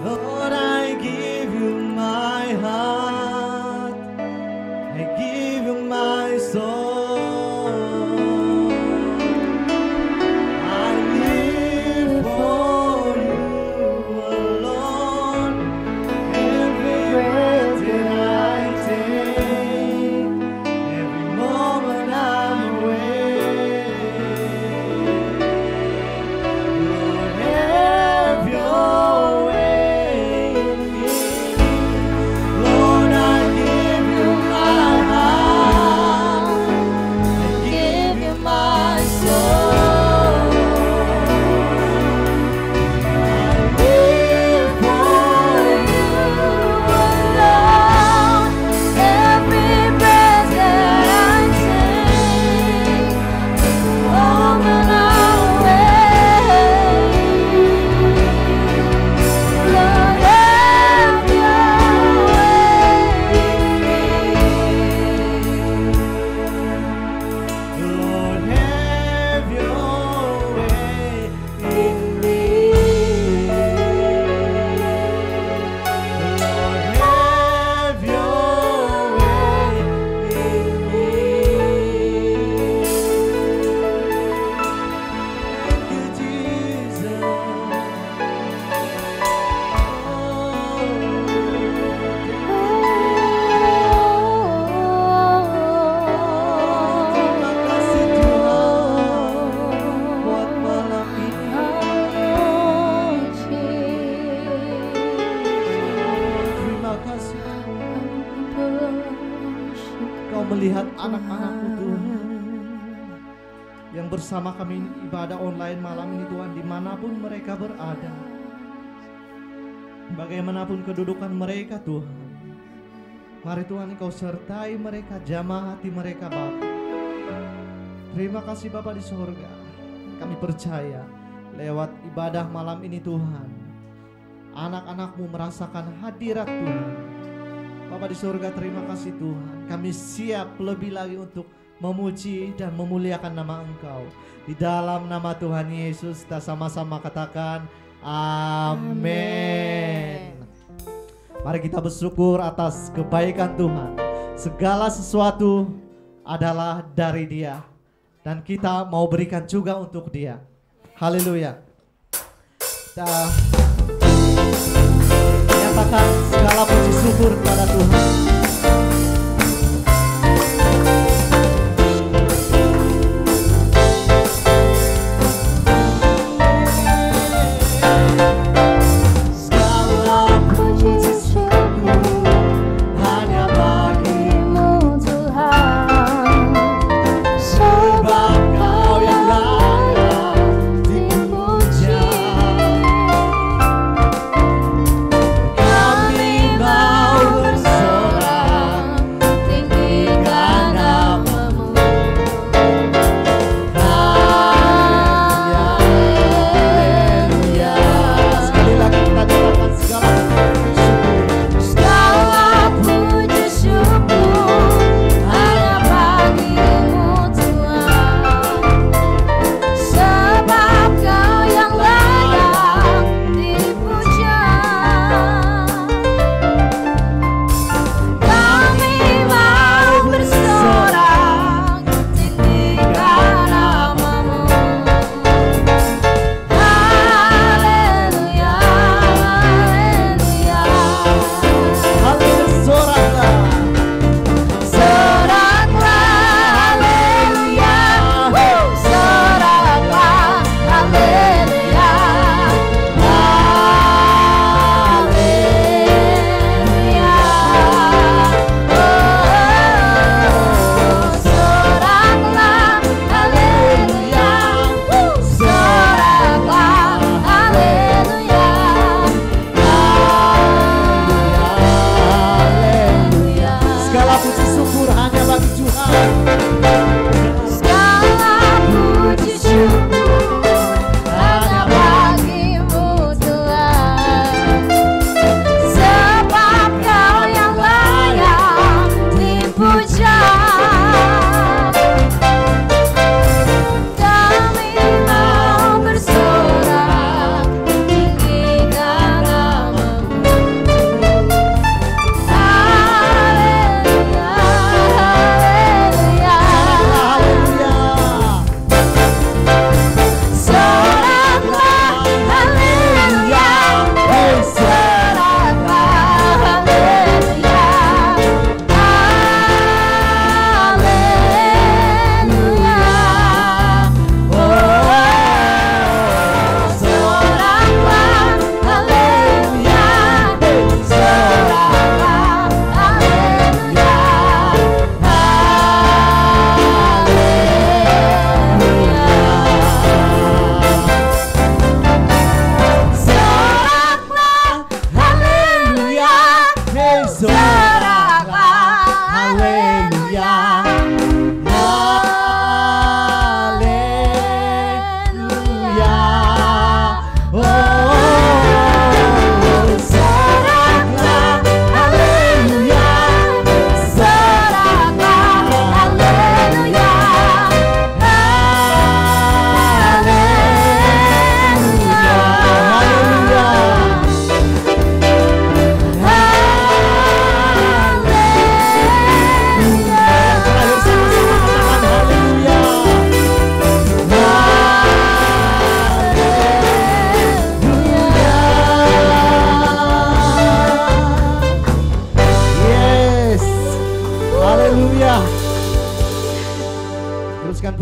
Lord, I give you my heart, I give you my soul. I live for you alone. Every breath that I take, every moment I'm awake. Lord, have your way in me. Lord, I give you my heart, I give you my soul. I live for you alone. Every breath that I take, every moment I'm awake. Lord, have your way in me. Lord, have your way in me. Lord, have your way in me. Thank you, Jesus. Terima kasih Tuhan buat malam ini. Terima kasih Kau melihat anak-anakmu Tuhan yang bersama kami ibadah online malam ini Tuhan, dimanapun mereka berada, bagaimanapun kedudukan mereka Tuhan. Mari Tuhan Engkau sertai mereka, jamah hati mereka Bapa. Terima kasih Bapa di sorga. Kami percaya lewat ibadah malam ini Tuhan, anak-anakmu merasakan hadirat Tuhan. Bapa di sorga, terima kasih Tuhan. Kami siap lebih lagi untuk memuji dan memuliakan nama Engkau. Di dalam nama Tuhan Yesus kita sama-sama katakan amin. Mari kita bersyukur atas kebaikan Tuhan. Segala sesuatu adalah dari Dia, dan kita mau berikan juga untuk Dia. Haleluya. Kita nyatakan segala puji syukur kepada Tuhan. Segala puji syukur hanya bagimu Tuhan, sebab Kau yang layak dipuja. Kami mau bersorak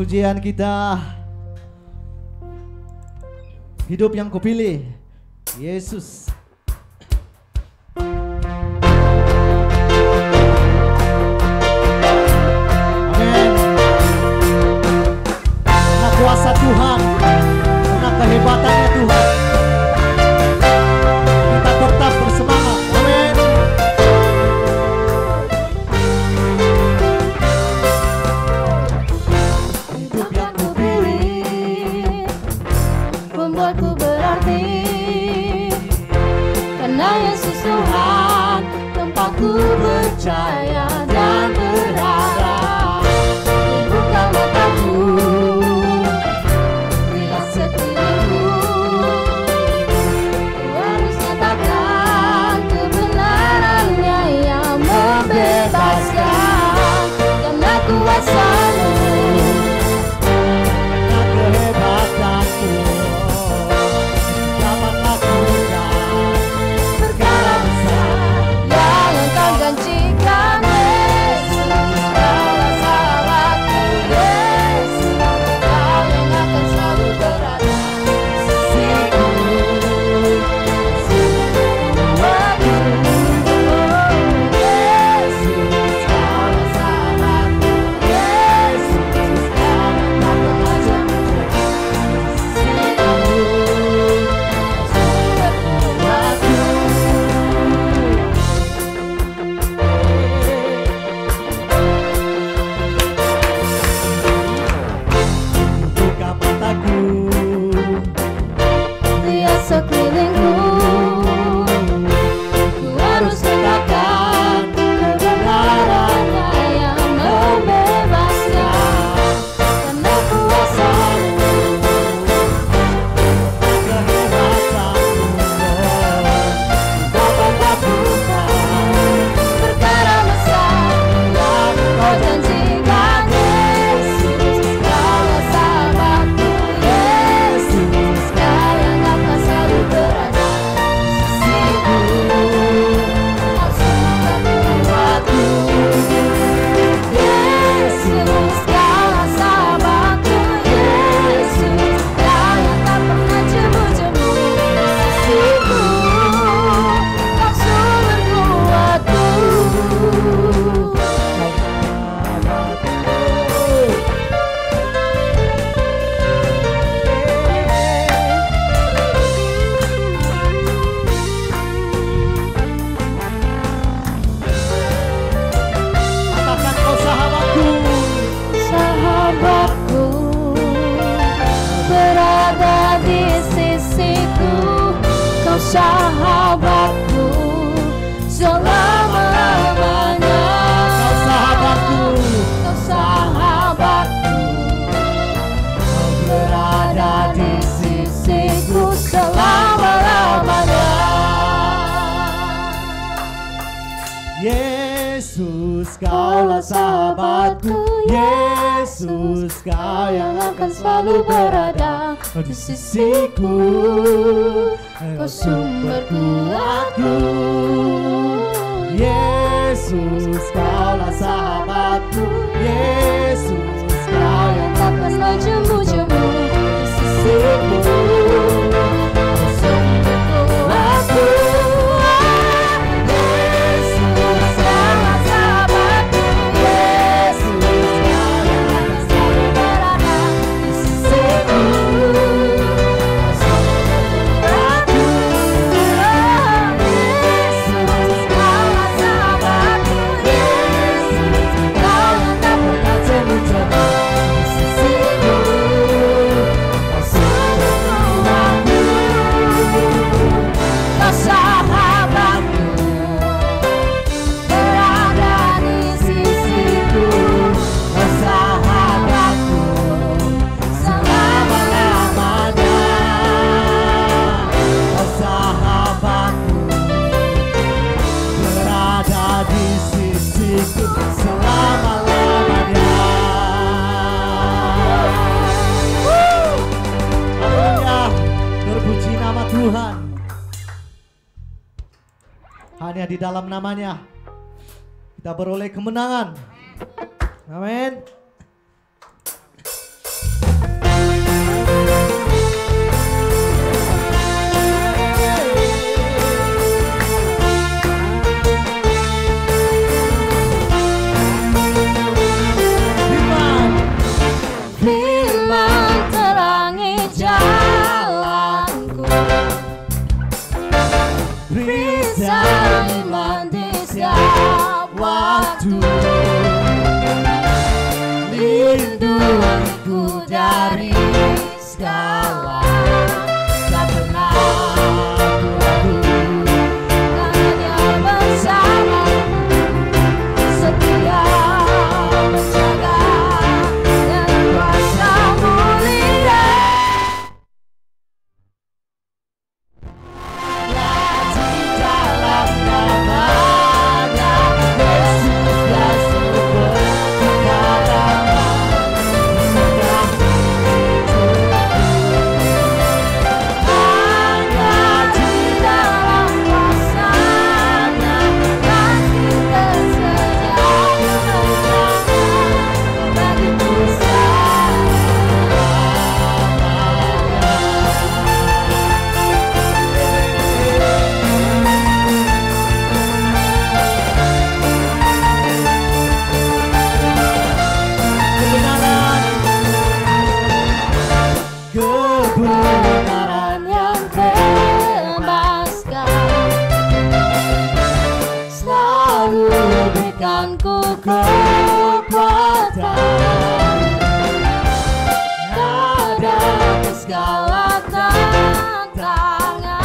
pujian kita. Hidup yang kupilih, Yesus. Amin. Karena kuasa Tuhan, karena kehebatannya Tuhan, kita tetap bersemangat. Amin. Hidup yang kupilih membuatku berarti, karena Yesus Tuhan tempatku percaya dan berharap. Buka mataku, lihat sekelilingku, ku harus nyatakan kebenarannya yang membebaskan, karena kuasa-Mu, Kehebatanmu dapat lakukan perkara besar yang Engkau janjikan. Yesus, Kaulah sahabatku. Yesus, Kau yang akan selalu berada di sisiku. Waktu, Yesus, Kaulah sahabatku. Yesus, Kau yang tak pernah jemu-jemu di sisiku. buka mataku, Lihat sekelilingku, ku harus katakan kebenarannya yang membebaskan, karena kuasa-Mu, kehebatanmu dapat lakukan perkara besar yang Engkau janjikan. Yesus, Kaulah sahabatku. Yesus, Kau yang akan selalu berada di sisiku. Kau sungguh kuatku. Yesus, Kaulah sahabatku. Yesus, Kau yang tak pernah jemu-jemu di sisiku. Kau sumber kuatku. katakan kau sahabatku, Sahabatku berada di sisiku. Kau sahabatku selama-lamanya. kau sahabatku, Kau sahabatku berada di sisiku selama-lamanya. Yesus, kaulah sahabatku. Yesus, kau yang akan selalu berada di sisiku. Kau sumber kuatku. Yesus, kaulah sahabatku. Yesus, kau yang Tak pernah jemu-jemu di sisiku. Kau sumber kuatku. Yesus, Kaulah sahabatku. Yesus, Kau yang akan selalu berada di sisiku. Kau sumber kuatku. Yesus, Kaulah sahabatku. Yesus, Kau yang tak pernah jemu-jemu di sisiku. Kau sumber kuatku. Kau sahabatku berada di sisiku. Kau sahabatku selama-lamanya. Kau sahabatku berada di sisiku selama-lamanya. Haleluya, terpuji nama Tuhan. Hanya di dalam namanya kita beroleh kemenangan. Amin. bisa iman di setiap waktu. Lindungiku dari segala tak pernah ragu, karena Dia bersamaku, setia menjaga dan kuasa mulia. Di dalam namanya Yesus dan sumber pengharapan. Hanya di dalam kuasa-Nya pasti tersedia kemenangan bagiku selamanya. Kebenaran yang bebaskan selalu berikanku kekuatan. Hadapi segala tantangan,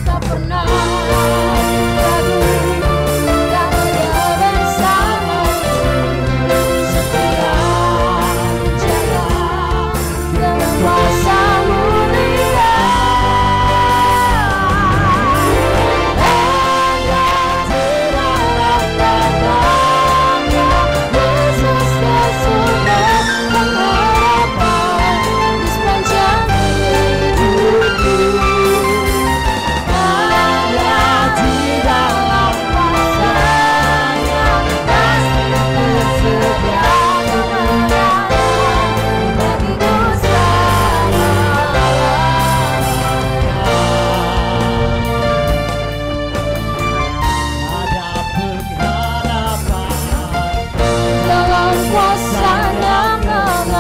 tak pernah ragu, karena Dia bersamaku, setia menjaga dengan kuasa mulia. Hanya di dalam namanya Yesus dan sumber pengharapan di sepanjang hidupku. Hanya di dalam kuasa-Nya pasti tersedia kemenangan bagiku selamanya. Ada pengharapan Dalam kuasa-Nya kemenangan,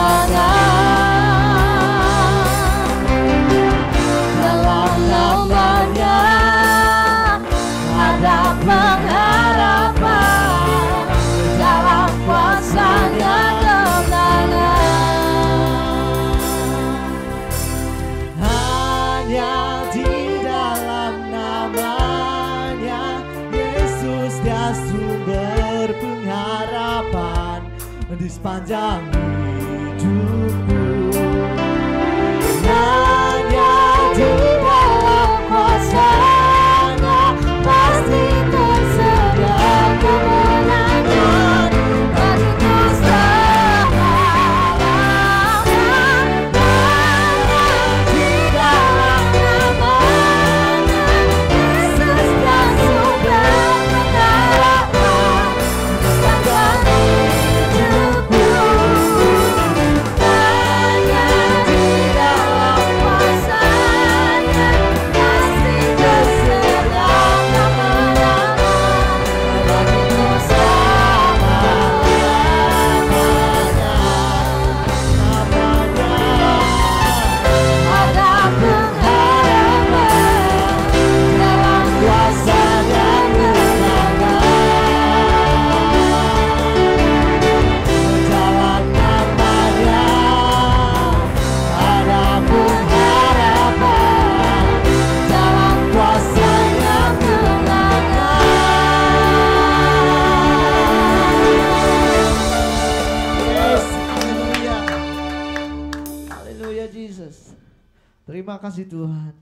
dalam namanya ada pengharapan, dalam kuasa-Nya kemenangan. hanya di dalam namanya Yesus dia sumber pengharapan di sepanjang hidupku. Hanya Di dalam kuasa-Nya pasti tersedia kemenangan bagiku selamanya. Hanya di dalam namanya Yesus dan sumber pengharapan sepanjang hidupku. Hanya di dalam kuasa-Nya pasti tersedia kemenangan bagiku selamanya. Ada pengharapan dalam kuasa-Nya dalam namanya ada pengharapan dalam kuasa-Nya Yes, haleluya. Haleluya Jesus. Terima kasih Tuhan.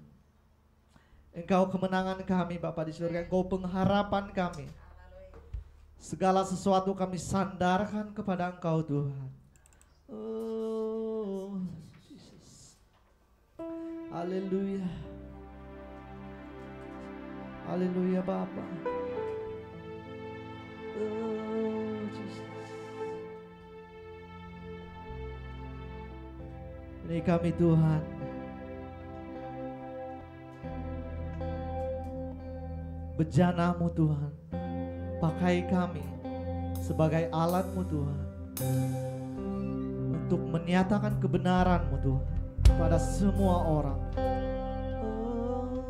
Engkau kemenangan kami Bapa di surga, Engkau pengharapan kami. Segala sesuatu kami sandarkan kepada Engkau Tuhan. Oh, Jesus. Haleluya. Haleluya Bapa. Oh, Jesus. Ini kami Tuhan. Bejana-Mu Tuhan. Pakai kami sebagai alat-Mu Tuhan. Untuk menyatakan kebenaran-Mu Tuhan pada semua orang. Oh,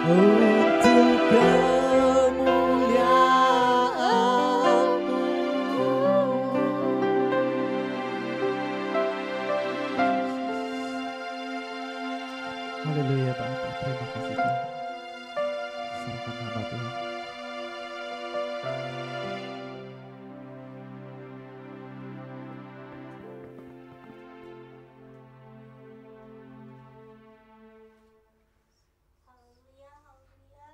untuk kemuliaan-Mu. Haleluya Bapa, terima kasih Tuhan. Serahkan hamba Tuhan. Haleluya, haleluya.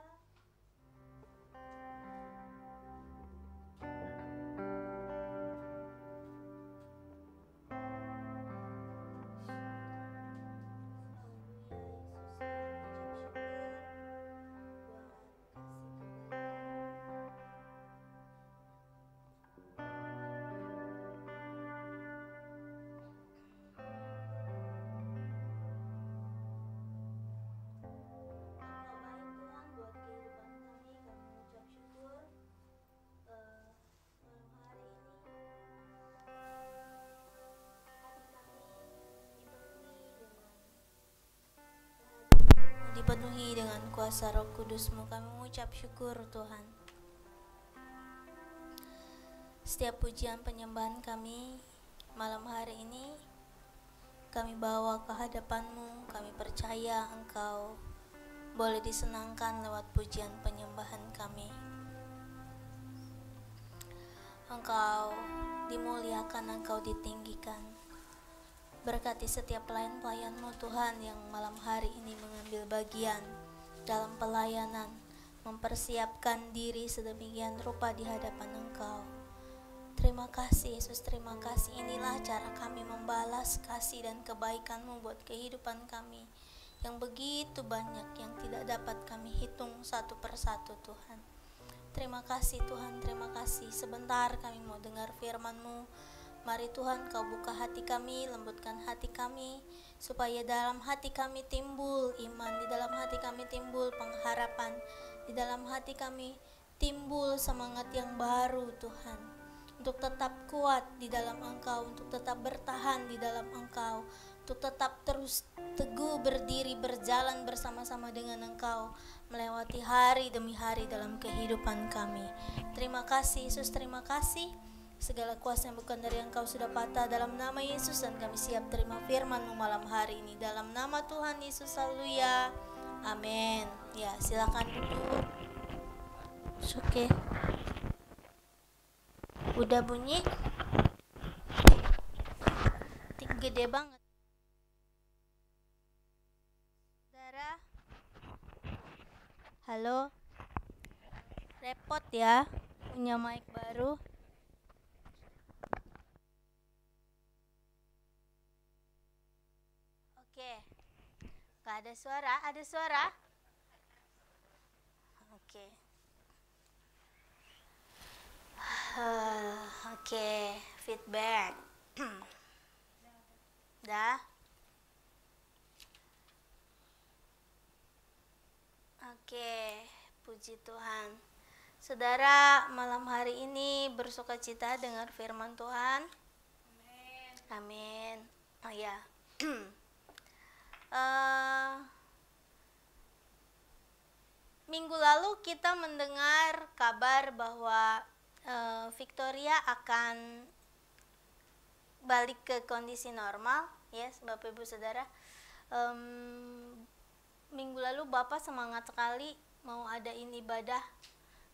Dipenuhi dengan kuasa Roh Kudus-Mu, kami mengucap syukur Tuhan. Setiap pujian penyembahan kami malam hari ini kami bawa ke hadapan-Mu. Kami percaya Engkau boleh disenangkan lewat pujian penyembahan kami. Engkau dimuliakan, Engkau ditinggikan. Berkati setiap pelayan-pelayan-Mu Tuhan yang malam hari ini mengambil bagian dalam pelayanan, mempersiapkan diri sedemikian rupa di hadapan Engkau. Terima kasih Yesus, terima kasih. Inilah cara kami membalas kasih dan kebaikan-Mu buat kehidupan kami yang begitu banyak, yang tidak dapat kami hitung satu persatu Tuhan. Terima kasih Tuhan, terima kasih. Sebentar kami mau dengar firman-Mu. Mari Tuhan, Kau buka hati kami, lembutkan hati kami, supaya dalam hati kami timbul iman, di dalam hati kami timbul pengharapan, di dalam hati kami timbul semangat yang baru Tuhan, untuk tetap kuat di dalam Engkau, untuk tetap bertahan di dalam Engkau, untuk tetap terus teguh berdiri, berjalan bersama-sama dengan Engkau, melewati hari demi hari dalam kehidupan kami. Terima kasih Yesus, terima kasih. Segala kuasa yang bukan dari Engkau sudah patah dalam nama Yesus, dan kami siap terima firman-Mu malam hari ini dalam nama Tuhan Yesus. Haleluya, amin. Ya, silakan duduk. Oke. Udah bunyi? Gede banget. Saudara, halo. Repot ya punya mic baru. Oke, gak ada suara, ada suara? Oke. Oke, feedback. Dah? Oke, puji Tuhan. Saudara, malam hari ini bersukacita dengar firman Tuhan. Amin. Oh ya. Minggu lalu kita mendengar kabar bahwa Victoria akan balik ke kondisi normal, ya, Bapak Ibu Saudara. Minggu lalu Bapak semangat sekali mau adain ibadah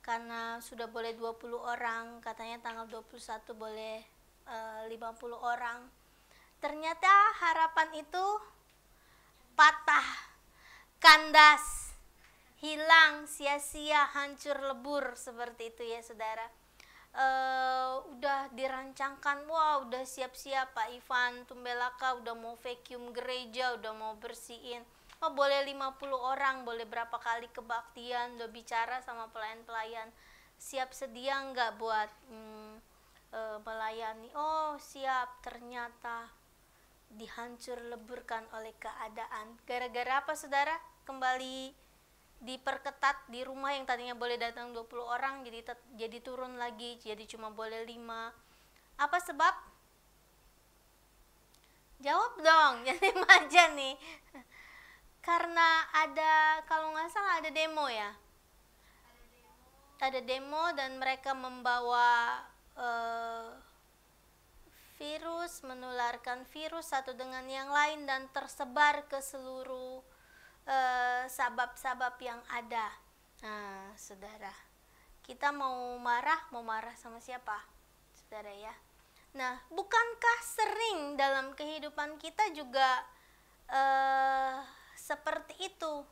karena sudah boleh 20 orang, katanya tanggal 21 boleh 50 orang. Ternyata harapan itu patah, kandas, hilang, sia-sia, hancur lebur, seperti itu ya saudara. Udah dirancangkan, wah udah siap-siap Pak Ivan Tumbelaka udah mau vacuum gereja, udah mau bersihin. Oh boleh 50 orang, boleh berapa kali kebaktian, udah bicara sama pelayan-pelayan. Siap sedia nggak buat melayani? Oh siap, ternyata dihancur leburkan oleh keadaan. Gara-gara apa saudara? Kembali diperketat di rumah yang tadinya boleh datang 20 orang jadi turun lagi, jadi cuma boleh 5. Apa sebab? Jawab dong, jangan aja nih. Karena ada, kalau nggak salah ada demo ya? Ada demo dan mereka membawa virus, menularkan virus satu dengan yang lain dan tersebar ke seluruh sabab-sabab yang ada. Nah, saudara, kita mau marah sama siapa? Saudara ya. Nah, bukankah sering dalam kehidupan kita juga seperti itu?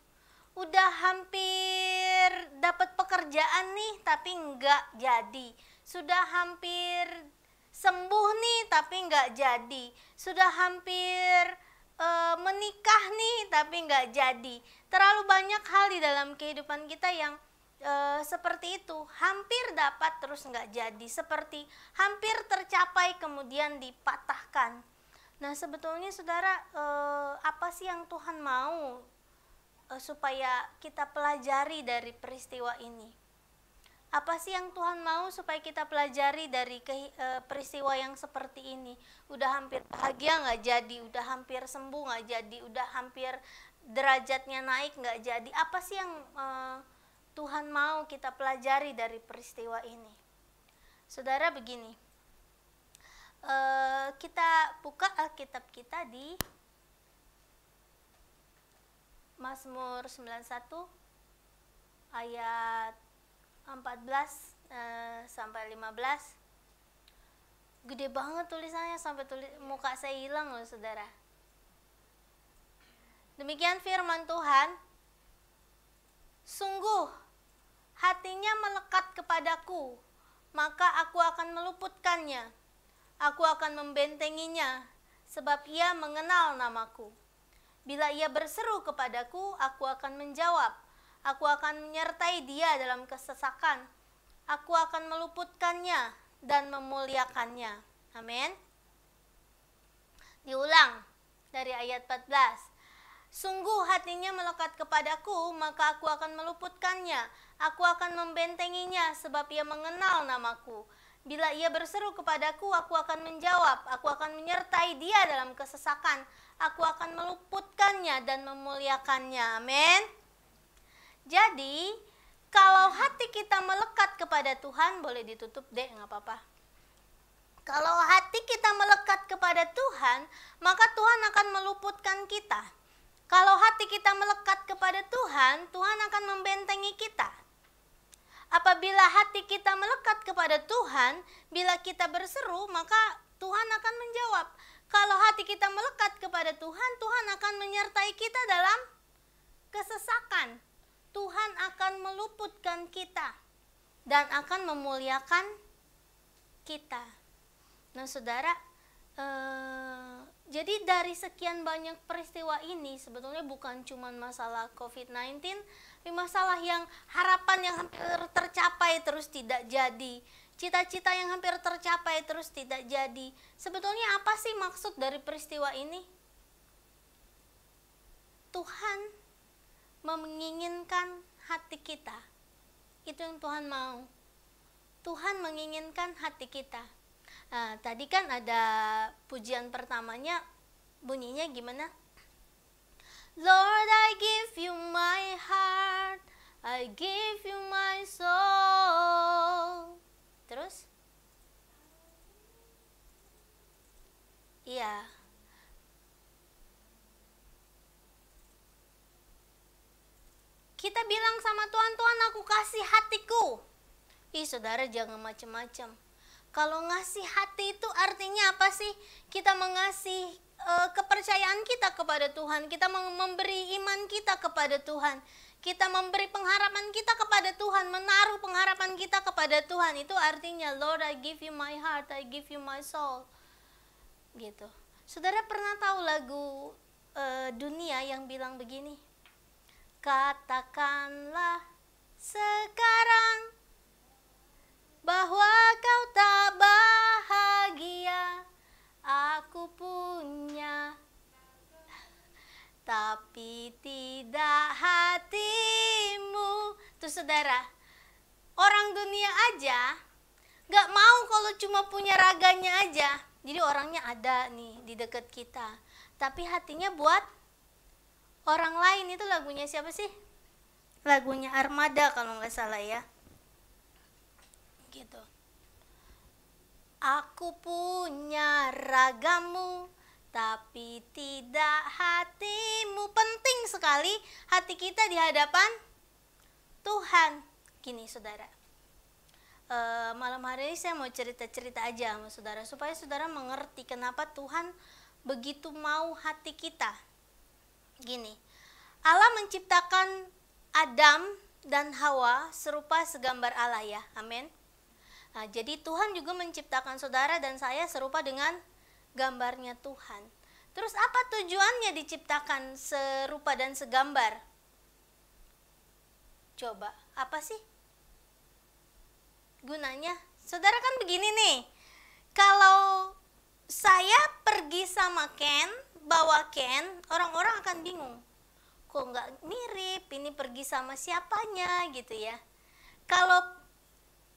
Udah hampir dapat pekerjaan nih tapi enggak jadi. Sudah hampir sembuh nih tapi enggak jadi. Sudah hampir menikah nih tapi enggak jadi. Terlalu banyak hal di dalam kehidupan kita yang seperti itu, hampir dapat terus enggak jadi, seperti hampir tercapai kemudian dipatahkan. Nah, sebetulnya saudara, apa sih yang Tuhan mau supaya kita pelajari dari peristiwa ini? Apa sih yang Tuhan mau supaya kita pelajari dari peristiwa yang seperti ini? Udah hampir bahagia nggak jadi, udah hampir sembuh nggak jadi, udah hampir derajatnya naik nggak jadi. Apa sih yang Tuhan mau kita pelajari dari peristiwa ini? Saudara, begini, kita buka Alkitab kita di Mazmur 91 ayat 14 sampai 15. Gede banget tulisannya sampai muka saya hilang loh, saudara. Demikian firman Tuhan. Sungguh hatinya melekat kepadaku, maka aku akan meluputkannya. Aku akan membentenginya, sebab ia mengenal namaku. Bila ia berseru kepadaku, aku akan menjawab. Aku akan menyertai dia dalam kesesakan. Aku akan meluputkannya dan memuliakannya. Amin. Diulang dari ayat 14. Sungguh hatinya melekat kepadaku, maka aku akan meluputkannya. Aku akan membentenginya, sebab ia mengenal namaku. Bila ia berseru kepadaku, aku akan menjawab. Aku akan menyertai dia dalam kesesakan. Aku akan meluputkannya dan memuliakannya. Amin. Jadi, kalau hati kita melekat kepada Tuhan, boleh ditutup deh, nggak apa-apa. Kalau hati kita melekat kepada Tuhan, maka Tuhan akan meluputkan kita. Kalau hati kita melekat kepada Tuhan, Tuhan akan membentengi kita. Apabila hati kita melekat kepada Tuhan, bila kita berseru, maka Tuhan akan menjawab. Kalau hati kita melekat kepada Tuhan, Tuhan akan menyertai kita dalam kesesakan. Tuhan akan meluputkan kita dan akan memuliakan kita. Nah, saudara, jadi dari sekian banyak peristiwa ini sebetulnya bukan cuma masalah COVID-19, tapi masalah yang harapan yang hampir tercapai terus tidak jadi, cita-cita yang hampir tercapai terus tidak jadi. Sebetulnya apa sih maksud dari peristiwa ini? Tuhan menginginkan hati kita. Itu yang Tuhan mau. Tuhan menginginkan hati kita. Nah, tadi kan ada pujian pertamanya, bunyinya gimana? Lord, I give you my heart, I give you my soul. Terus? Iya. Kita bilang sama Tuhan, Tuhan aku kasih hatiku. Ih, saudara, jangan macam-macam. Kalau ngasih hati itu artinya apa sih? Kita mengasih kepercayaan kita kepada Tuhan. Kita memberi iman kita kepada Tuhan. Kita memberi pengharapan kita kepada Tuhan. Menaruh pengharapan kita kepada Tuhan. Itu artinya, Lord, I give you my heart, I give you my soul. Gitu. Saudara pernah tahu lagu Dunia yang bilang begini? Katakanlah sekarang bahwa kau tak bahagia, aku punya, tapi tidak hatimu. Tuh saudara, orang dunia aja gak mau kalau cuma punya raganya aja. Jadi orangnya ada nih di dekat kita, tapi hatinya buat orang lain. Itu lagunya siapa sih? lagunya Armada kalau nggak salah ya. Gitu. Aku punya ragamu, tapi tidak hatimu. Penting sekali hati kita di hadapan Tuhan. Gini saudara, malam hari ini saya mau cerita-cerita aja sama saudara, supaya saudara mengerti kenapa Tuhan begitu mau hati kita. Gini, Allah menciptakan Adam dan Hawa serupa segambar Allah ya, amin. Nah, jadi Tuhan juga menciptakan saudara dan saya serupa dengan gambarnya Tuhan. Terus apa tujuannya diciptakan serupa dan segambar? Coba, apa sih gunanya? Saudara kan begini nih, kalau saya pergi sama Ken, bawa Ken, orang-orang akan bingung. Kok nggak mirip, ini pergi sama siapanya gitu ya. Kalau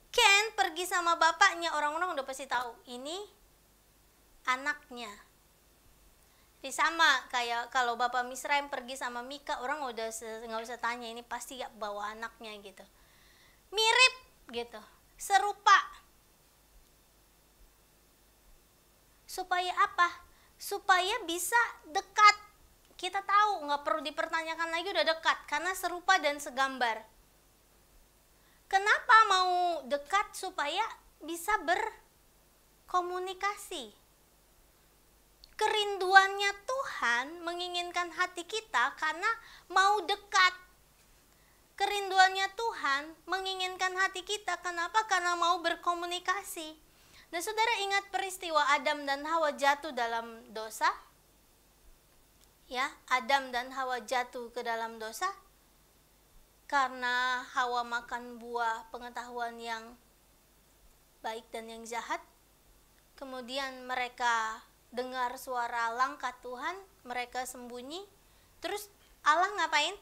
Ken pergi sama bapaknya, orang-orang udah pasti tahu, ini anaknya. Jadi sama kayak kalau Bapak Misraim pergi sama Mika, orang udah nggak usah tanya, ini pasti gak bawa anaknya gitu. Mirip gitu, serupa. Supaya apa? Supaya bisa dekat. Kita tahu, nggak perlu dipertanyakan lagi, udah dekat karena serupa dan segambar. Kenapa mau dekat? Supaya bisa berkomunikasi. Kerinduannya Tuhan menginginkan hati kita karena mau dekat. Kerinduannya Tuhan menginginkan hati kita, kenapa? Karena mau berkomunikasi. Nah, saudara ingat peristiwa Adam dan Hawa jatuh dalam dosa? Ya, Adam dan Hawa jatuh ke dalam dosa karena Hawa makan buah pengetahuan yang baik dan yang jahat. Kemudian mereka dengar suara langkah Tuhan, mereka sembunyi. Terus Allah ngapain?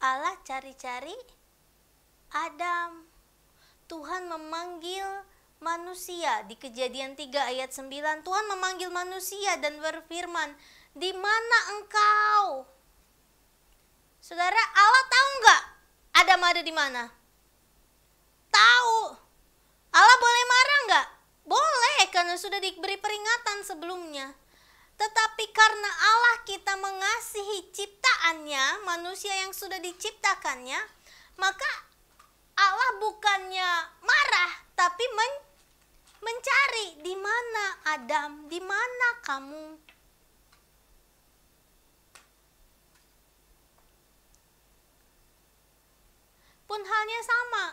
Allah cari-cari Adam. Tuhan memanggil manusia di Kejadian 3 ayat 9. Tuhan memanggil manusia dan berfirman, "Di mana engkau?" Saudara, Allah tahu nggak Adam ada di mana? Tahu. Allah boleh marah nggak? Boleh, karena sudah diberi peringatan sebelumnya. Tetapi karena Allah kita mengasihi ciptaannya, manusia yang sudah diciptakannya, maka Allah bukannya marah, tapi mencari, di mana Adam, di mana kamu? Pun halnya sama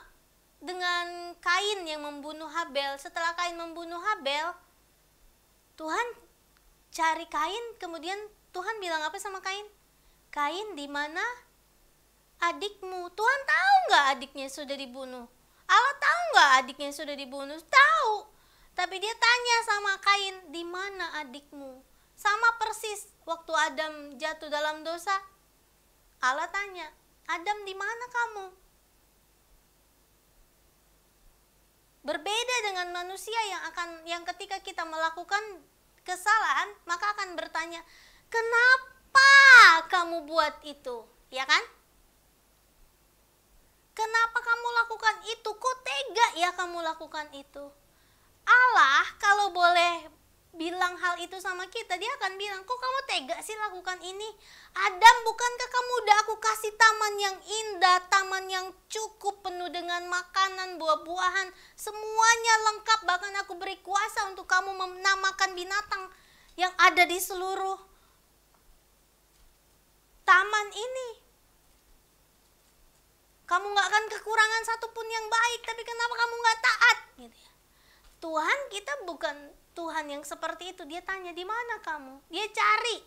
dengan Kain yang membunuh Habel. Setelah Kain membunuh Habel, Tuhan cari Kain, kemudian Tuhan bilang apa sama Kain? Kain, di mana adikmu? Tuhan tahu nggak adiknya sudah dibunuh? Allah tahu nggak adiknya sudah dibunuh? Tahu. Tapi dia tanya sama Kain, di mana adikmu? Sama persis waktu Adam jatuh dalam dosa. Allah tanya, Adam, di mana kamu? Berbeda dengan manusia yang ketika kita melakukan kesalahan, maka akan bertanya, kenapa kamu buat itu? Ya kan? Kenapa kamu lakukan itu? Kok tega ya kamu lakukan itu? Allah kalau boleh bilang hal itu sama kita, dia akan bilang, kok kamu tega sih lakukan ini? Adam, bukankah kamu udah aku kasih taman yang indah, taman yang cukup penuh dengan makanan, buah-buahan, semuanya lengkap, bahkan aku beri kuasa untuk kamu menamakan binatang yang ada di seluruh taman ini. Kamu gak akan kekurangan satupun yang baik, tapi kenapa kamu gak taat? Gitu ya. Tuhan kita bukan Tuhan yang seperti itu. Dia tanya, di mana kamu? Dia cari.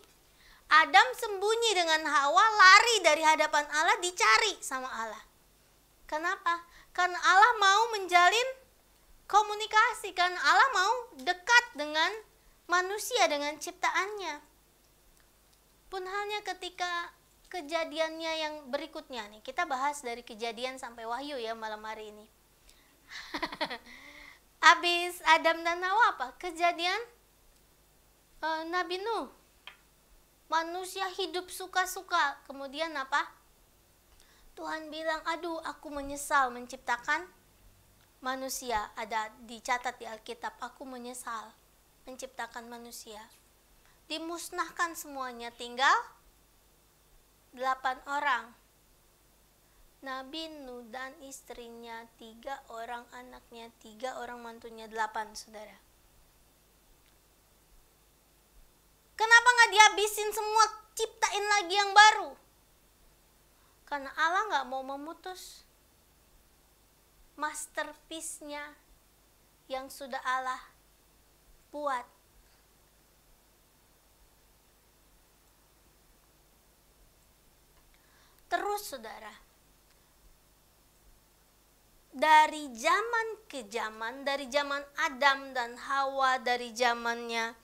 Adam sembunyi dengan Hawa, lari dari hadapan Allah, dicari sama Allah. Kenapa? Karena Allah mau menjalin komunikasi, karena Allah mau dekat dengan manusia, dengan ciptaannya. Pun halnya ketika kejadiannya yang berikutnya nih, kita bahas dari Kejadian sampai Wahyu ya malam hari ini. Habis Adam dan Hawa apa? Kejadian Nabi Nuh, manusia hidup suka-suka. Kemudian apa? Tuhan bilang, aduh aku menyesal menciptakan manusia. Ada dicatat di Alkitab, aku menyesal menciptakan manusia. Dimusnahkan semuanya, tinggal 8 orang. Nabi Nuh dan istrinya, 3 orang anaknya, 3 orang mantunya, 8 saudara. Kenapa gak dihabisin semua, ciptain lagi yang baru? Karena Allah gak mau memutus masterpiece-nya yang sudah Allah buat. Terus saudara, dari zaman ke zaman, dari zaman Adam dan Hawa, dari zamannya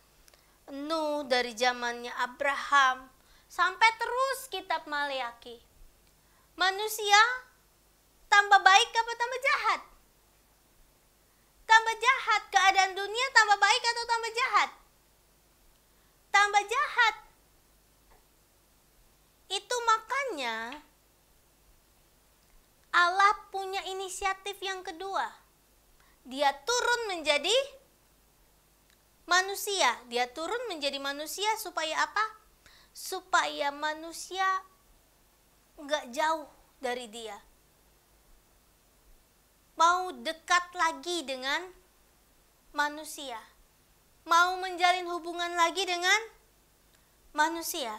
Nuh, dari zamannya Abraham, sampai terus kitab Maleakhi, manusia tambah baik apa tambah jahat? Tambah jahat. Keadaan dunia tambah baik atau tambah jahat? Tambah jahat. Itu makanya Allah punya inisiatif yang kedua. Dia turun menjadi manusia. Dia turun menjadi manusia supaya apa? Supaya manusia enggak jauh dari Dia. Mau dekat lagi dengan manusia. Mau menjalin hubungan lagi dengan manusia.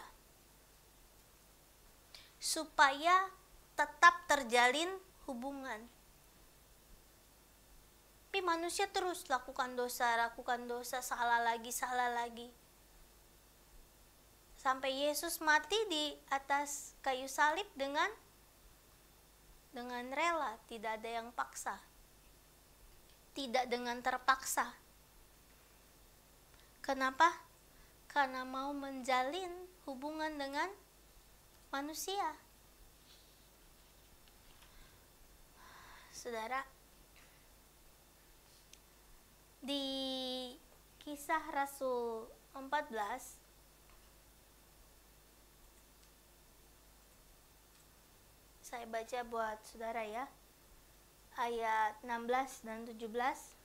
Supaya tetap terjalin hubungan. Tapi manusia terus lakukan dosa, salah lagi. Sampai Yesus mati di atas kayu salib dengan rela, tidak ada yang paksa. Tidak dengan terpaksa. Kenapa? Karena mau menjalin hubungan dengan manusia. Saudara, di Kisah Rasul 14 saya baca buat saudara ya, ayat 16 dan 17.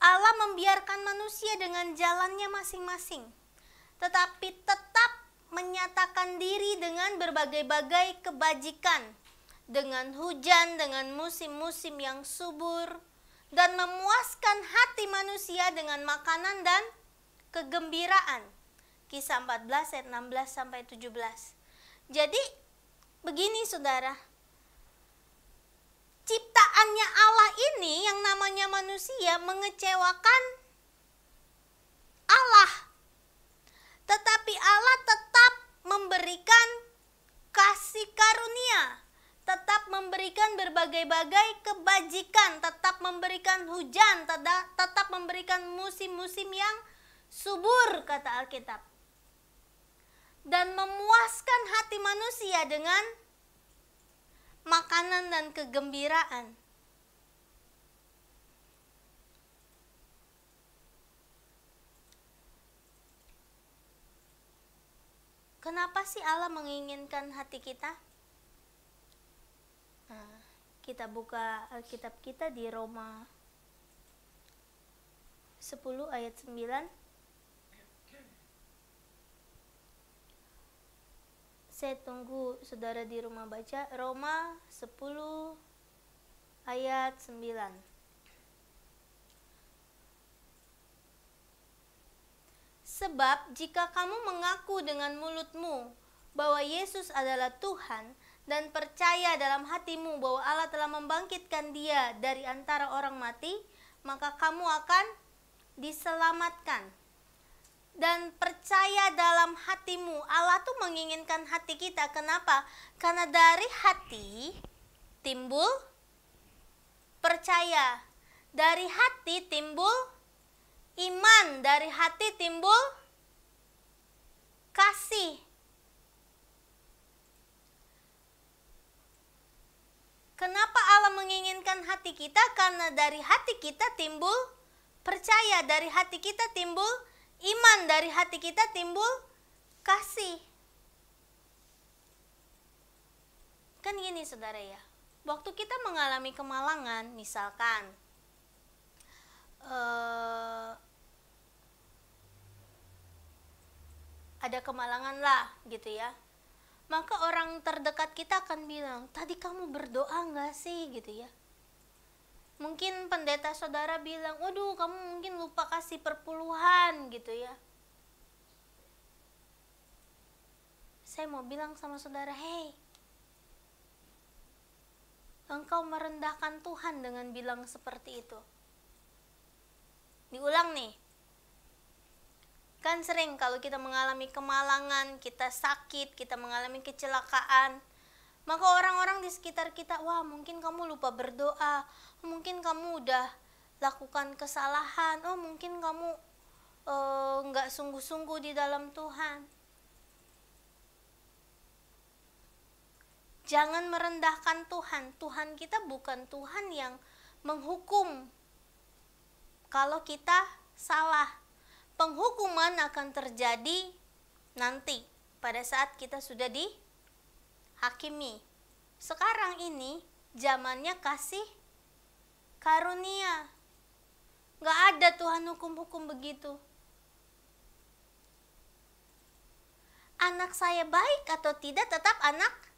Allah membiarkan manusia dengan jalannya masing-masing, tetapi tetap menyatakan diri dengan berbagai-bagai kebajikan, dengan hujan, dengan musim-musim yang subur, dan memuaskan hati manusia dengan makanan dan kegembiraan. Kisah 14 ayat 16 sampai 17. Jadi begini saudara, ciptaannya Allah ini yang namanya manusia mengecewakan Allah. Tetapi Allah tetap memberikan kasih karunia, tetap memberikan berbagai-bagai kebajikan, tetap memberikan hujan, tetap memberikan musim-musim yang subur, kata Alkitab. Dan memuaskan hati manusia dengan makanan dan kegembiraan. Kenapa sih Allah menginginkan hati kita? Nah, kita buka Alkitab kita di Roma 10 ayat 9. Saya tunggu saudara di rumah baca Roma 10 ayat 9. Sebab jika kamu mengaku dengan mulutmu bahwa Yesus adalah Tuhan dan percaya dalam hatimu bahwa Allah telah membangkitkan Dia dari antara orang mati, maka kamu akan diselamatkan. Dan percaya dalam hatimu, Allah tuh menginginkan hati kita. Kenapa? Karena dari hati timbul percaya, dari hati timbul iman, dari hati timbul kasih. Kenapa Allah menginginkan hati kita? Karena dari hati kita timbul percaya, dari hati kita timbul iman, dari hati kita timbul kasih. Kan gini saudara ya, waktu kita mengalami kemalangan, misalkan ada kemalangan lah gitu ya, maka orang terdekat kita akan bilang, tadi kamu berdoa gak sih gitu ya. Mungkin pendeta saudara bilang, waduh kamu mungkin lupa kasih perpuluhan gitu ya. Saya mau bilang sama saudara, hey, engkau merendahkan Tuhan dengan bilang seperti itu. Diulang nih. Kan sering kalau kita mengalami kemalangan, kita sakit, kita mengalami kecelakaan, maka orang-orang di sekitar kita, wah mungkin kamu lupa berdoa, mungkin kamu udah lakukan kesalahan, oh mungkin kamu nggak sungguh-sungguh di dalam Tuhan. Jangan merendahkan Tuhan. Tuhan kita bukan Tuhan yang menghukum kalau kita salah. Penghukuman akan terjadi nanti pada saat kita sudah dihakimi. Sekarang ini zamannya kasih karunia. Gak ada Tuhan hukum-hukum begitu. Anak saya baik atau tidak tetap anak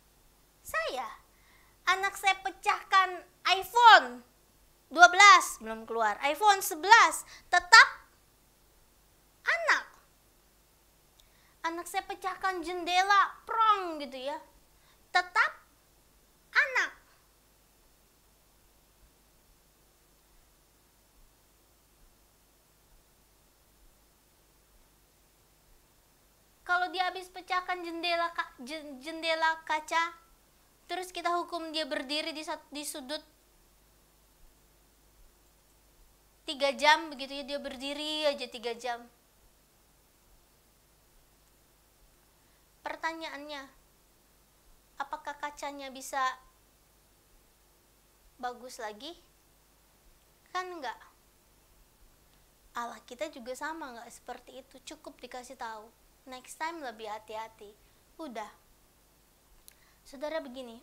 saya. Anak saya pecahkan iPhone 12 belum keluar, iPhone 11 tetap anak. Anak saya pecahkan jendela prong gitu ya, tetap anak. Kalau dia habis pecahkan jendela kaca, terus kita hukum dia berdiri di sudut 3 jam begitu ya, dia berdiri aja 3 jam. Pertanyaannya, apakah kacanya bisa bagus lagi? Kan enggak. Allah kita juga sama, enggak seperti itu. Cukup dikasih tahu, next time lebih hati-hati. Udah. Saudara begini,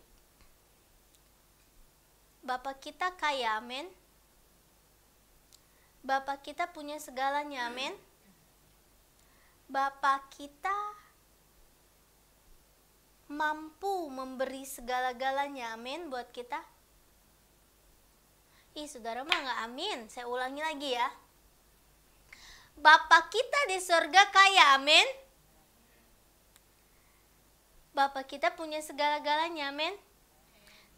Bapak kita kaya, amin. Bapak kita punya segalanya, amin. Bapak kita mampu memberi segala-galanya, amin, buat kita. Ih, saudara mah gak amin. Saya ulangi lagi ya. Bapak kita di surga kaya, amin. Bapak kita punya segala-galanya, amin.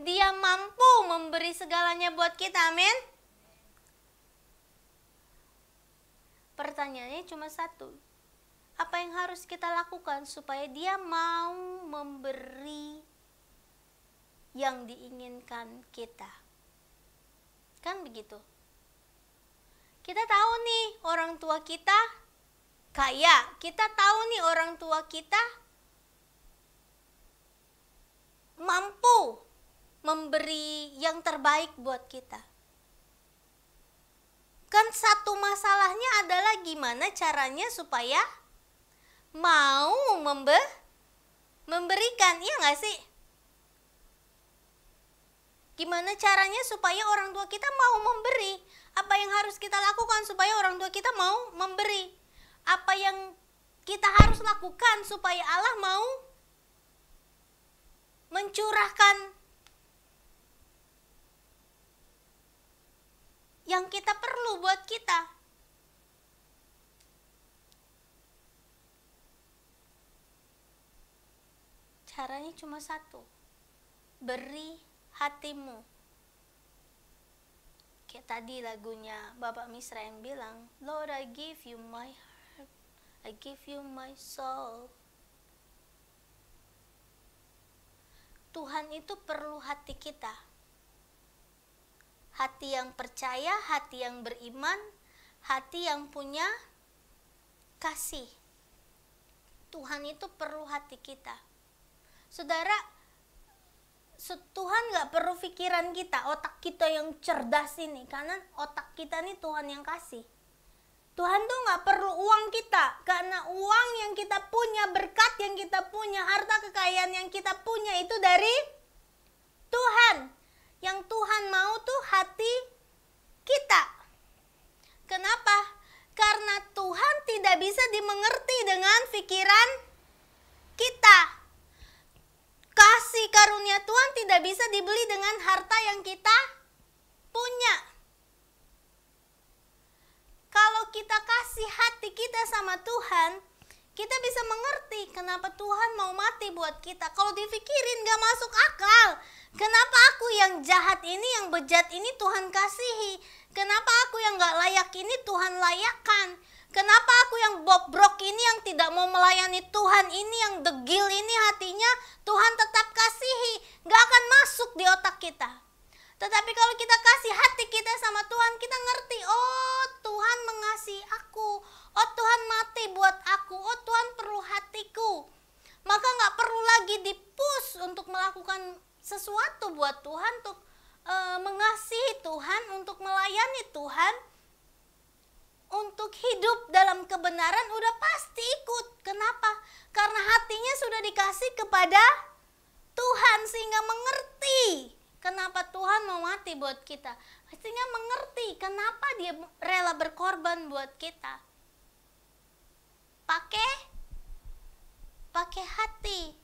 Dia mampu memberi segalanya buat kita, amin. Pertanyaannya cuma satu. Apa yang harus kita lakukan supaya dia mau memberi yang diinginkan kita? Kan begitu. Kita tahu nih orang tua kita kaya. Kita tahu nih orang tua kita mampu memberi yang terbaik buat kita. Kan satu masalahnya adalah gimana caranya supaya mau memberikan, iya gak sih? Gimana caranya supaya orang tua kita mau memberi? Apa yang harus kita lakukan supaya orang tua kita mau memberi? Apa yang kita harus lakukan supaya Allah mau mencurahkan yang kita perlu buat kita? Caranya cuma satu. Beri hatimu. Kayak tadi lagunya Bapak Misra yang bilang, Lord, I give you my heart, I give you my soul. Tuhan itu perlu hati kita. Hati yang percaya, hati yang beriman, hati yang punya kasih. Tuhan itu perlu hati kita. Saudara, Tuhan nggak perlu pikiran kita, otak kita yang cerdas ini, karena otak kita nih Tuhan yang kasih. Tuhan tuh nggak perlu uang kita, karena uang yang kita punya, berkat yang kita punya, harta kekayaan yang kita punya itu dari Tuhan. Yang Tuhan mau tuh hati kita. Kenapa? Karena Tuhan tidak bisa dimengerti dengan pikiran kita. Kasih karunia Tuhan tidak bisa dibeli dengan harta yang kita punya. Kalau kita kasih hati kita sama Tuhan, kita bisa mengerti kenapa Tuhan mau mati buat kita. Kalau dipikirin gak masuk akal. Kenapa aku yang jahat ini, yang bejat ini Tuhan kasihi? Kenapa aku yang gak layak ini Tuhan layakkan? Kenapa aku yang bobrok ini, yang tidak mau melayani Tuhan ini, yang degil ini hatinya, Tuhan tetap kasihi? Gak akan masuk di otak kita. Tetapi kalau kita kasih hati kita sama Tuhan, kita ngerti, oh Tuhan mengasihi aku, oh Tuhan mati buat aku, oh Tuhan perlu hatiku. Maka gak perlu lagi di-push untuk melakukan sesuatu buat Tuhan, untuk mengasihi Tuhan, untuk melayani Tuhan, untuk hidup dalam kebenaran, udah pasti ikut. Kenapa? Karena hatinya sudah dikasih kepada Tuhan, sehingga mengerti kenapa Tuhan mau mati buat kita. Sehingga mengerti kenapa dia rela berkorban buat kita. Pakai hati.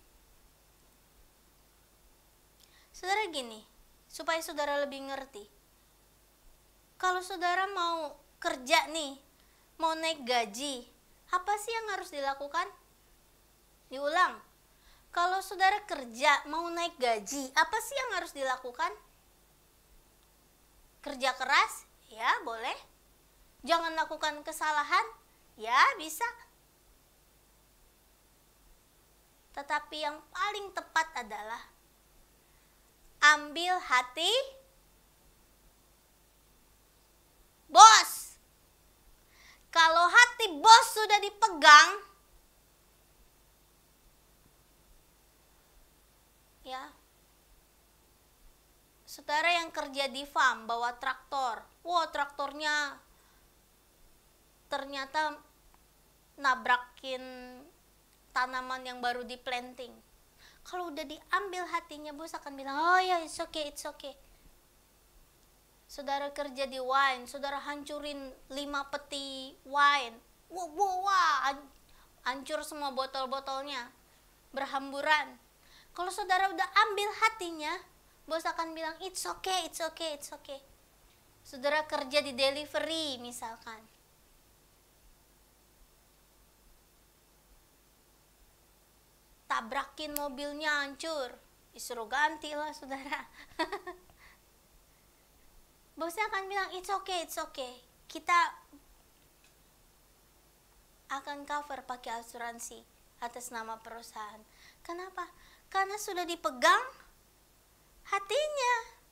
Saudara gini, supaya saudara lebih ngerti. Kalau saudara mau kerja nih, mau naik gaji, apa sih yang harus dilakukan? Diulang. Kalau saudara kerja mau naik gaji, apa sih yang harus dilakukan? Kerja keras? Ya, boleh. Jangan lakukan kesalahan? Ya, bisa. Tetapi yang paling tepat adalah ambil hati bos. Kalau hati bos sudah dipegang, ya, saudara yang kerja di farm bawa traktor, wow traktornya ternyata nabrakin tanaman yang baru di planting. Kalau udah diambil hatinya, bos akan bilang, oh ya it's okay, it's okay. Saudara kerja di wine, saudara hancurin 5 peti wine. Wah, hancur semua botol-botolnya, berhamburan. Kalau saudara udah ambil hatinya, bos akan bilang, it's okay, it's okay, it's okay. Saudara kerja di delivery misalkan. Tabrakin mobilnya hancur, disuruh ganti lah saudara. Bosnya akan bilang, it's okay, it's okay. Kita akan cover pakai asuransi atas nama perusahaan. Kenapa? Karena sudah dipegang hatinya.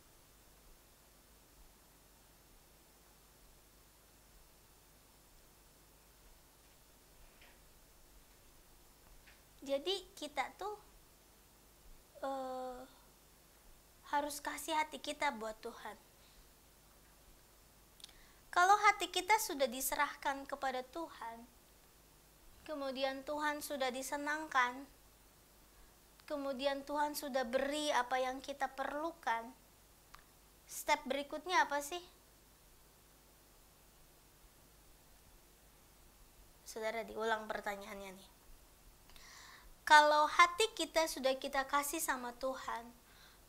Jadi kita tuh harus kasih hati kita buat Tuhan. Kalau hati kita sudah diserahkan kepada Tuhan, kemudian Tuhan sudah disenangkan, kemudian Tuhan sudah beri apa yang kita perlukan, step berikutnya apa sih? Saudara, diulang pertanyaannya nih. Kalau hati kita sudah kita kasih sama Tuhan,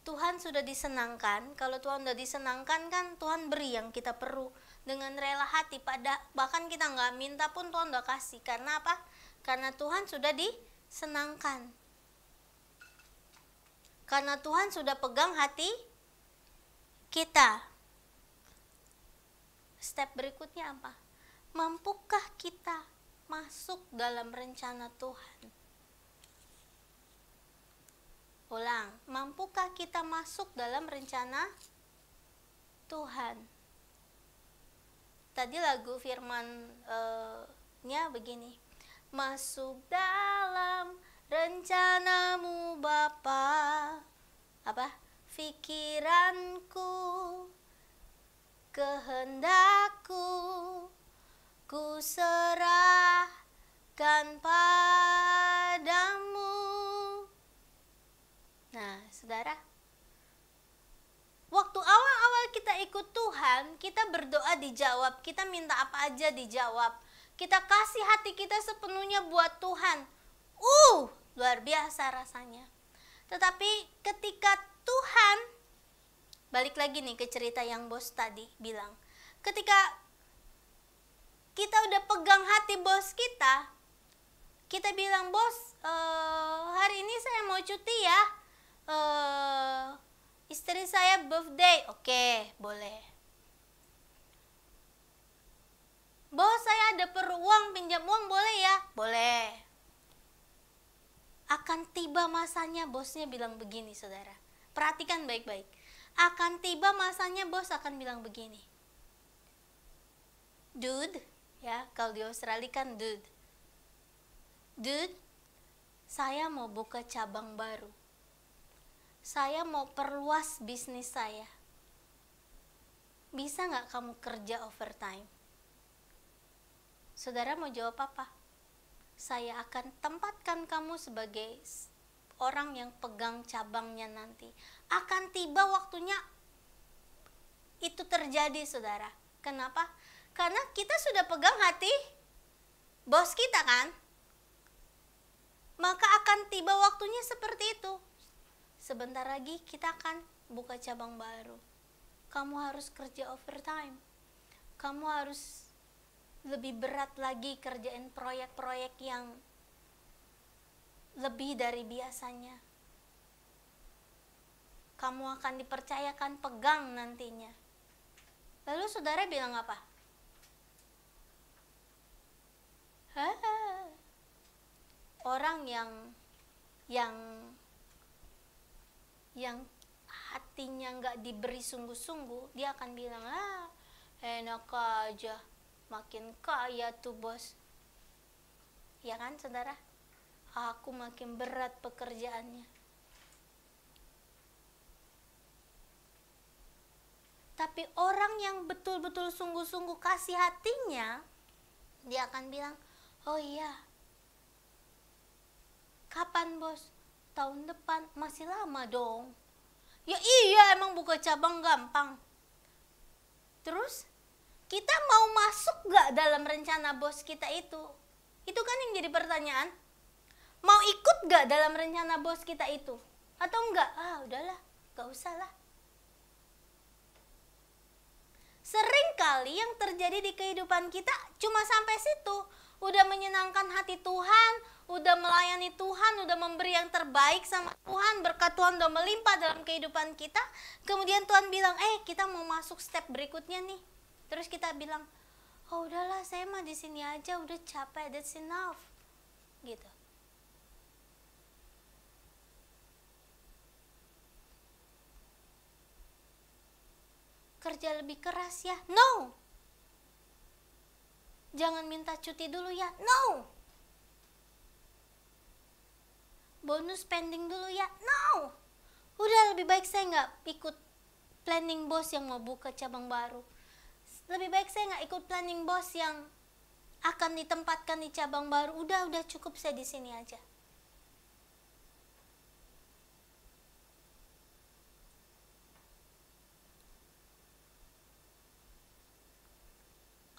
Tuhan sudah disenangkan. Kalau Tuhan sudah disenangkan kan Tuhan beri yang kita perlu dengan rela hati. Bahkan kita nggak minta pun Tuhan udah kasih. Karena apa? Karena Tuhan sudah disenangkan. Karena Tuhan sudah pegang hati kita. Step berikutnya apa? Mampukah kita masuk dalam rencana Tuhan? Ulang, mampukah kita masuk dalam rencana Tuhan? Tadi lagu firman-nya begini. Masuk dalam rencanamu Bapa, apa? Pikiranku, kehendakku, ku serahkan padamu. Nah, saudara, waktu awal-awal kita ikut Tuhan, kita berdoa dijawab, kita minta apa aja dijawab. Kita kasih hati kita sepenuhnya buat Tuhan. Luar biasa rasanya. Tetapi ketika Tuhan, balik lagi nih ke cerita yang bos tadi bilang, ketika kita udah pegang hati bos kita bilang, bos, hari ini saya mau cuti ya, istri saya birthday. Oke, boleh. Bos, saya ada perlu uang, pinjam uang boleh ya? Boleh. Akan tiba masanya bosnya bilang begini, saudara. Perhatikan baik-baik. Akan tiba masanya bos akan bilang begini. Dude, ya, kalau di Australia kan dude. Dude, saya mau buka cabang baru. Saya mau perluas bisnis saya. Bisa nggak kamu kerja overtime? Saudara mau jawab apa? Saya akan tempatkan kamu sebagai orang yang pegang cabangnya nanti. Akan tiba waktunya itu terjadi, saudara. Kenapa? Karena kita sudah pegang hati bos kita kan? Maka akan tiba waktunya seperti itu. Sebentar lagi kita akan buka cabang baru. Kamu harus kerja overtime. Kamu harus lebih berat lagi kerjain proyek-proyek yang lebih dari biasanya. Kamu akan dipercayakan pegang nantinya. Lalu saudara bilang apa? Orang yang hatinya nggak diberi sungguh-sungguh, dia akan bilang, enak aja, makin kaya tuh bos. Ya kan saudara? Aku makin berat pekerjaannya. Tapi orang yang betul-betul sungguh-sungguh kasih hatinya, dia akan bilang, oh iya, kapan bos? Tahun depan. Masih lama dong. Ya iya, emang buka cabang gampang. Terus kita mau masuk gak dalam rencana bos kita itu? Itu kan yang jadi pertanyaan. Mau ikut gak dalam rencana bos kita itu? Atau enggak? Udahlah, gak usah lah. Seringkali yang terjadi di kehidupan kita cuma sampai situ. Udah menyenangkan hati Tuhan, udah melayani Tuhan, udah memberi yang terbaik sama Tuhan, berkat Tuhan udah melimpah dalam kehidupan kita. Kemudian Tuhan bilang, kita mau masuk step berikutnya nih. Terus kita bilang, oh udahlah, saya mah di sini aja, udah capek, that's enough. Gitu. Kerja lebih keras ya? No. Jangan minta cuti dulu ya? No. Bonus spending dulu ya? No. Udah, lebih baik saya nggak ikut planning bos yang mau buka cabang baru. Lebih baik saya nggak ikut planning bos yang akan ditempatkan di cabang baru. Udah cukup, saya di sini aja.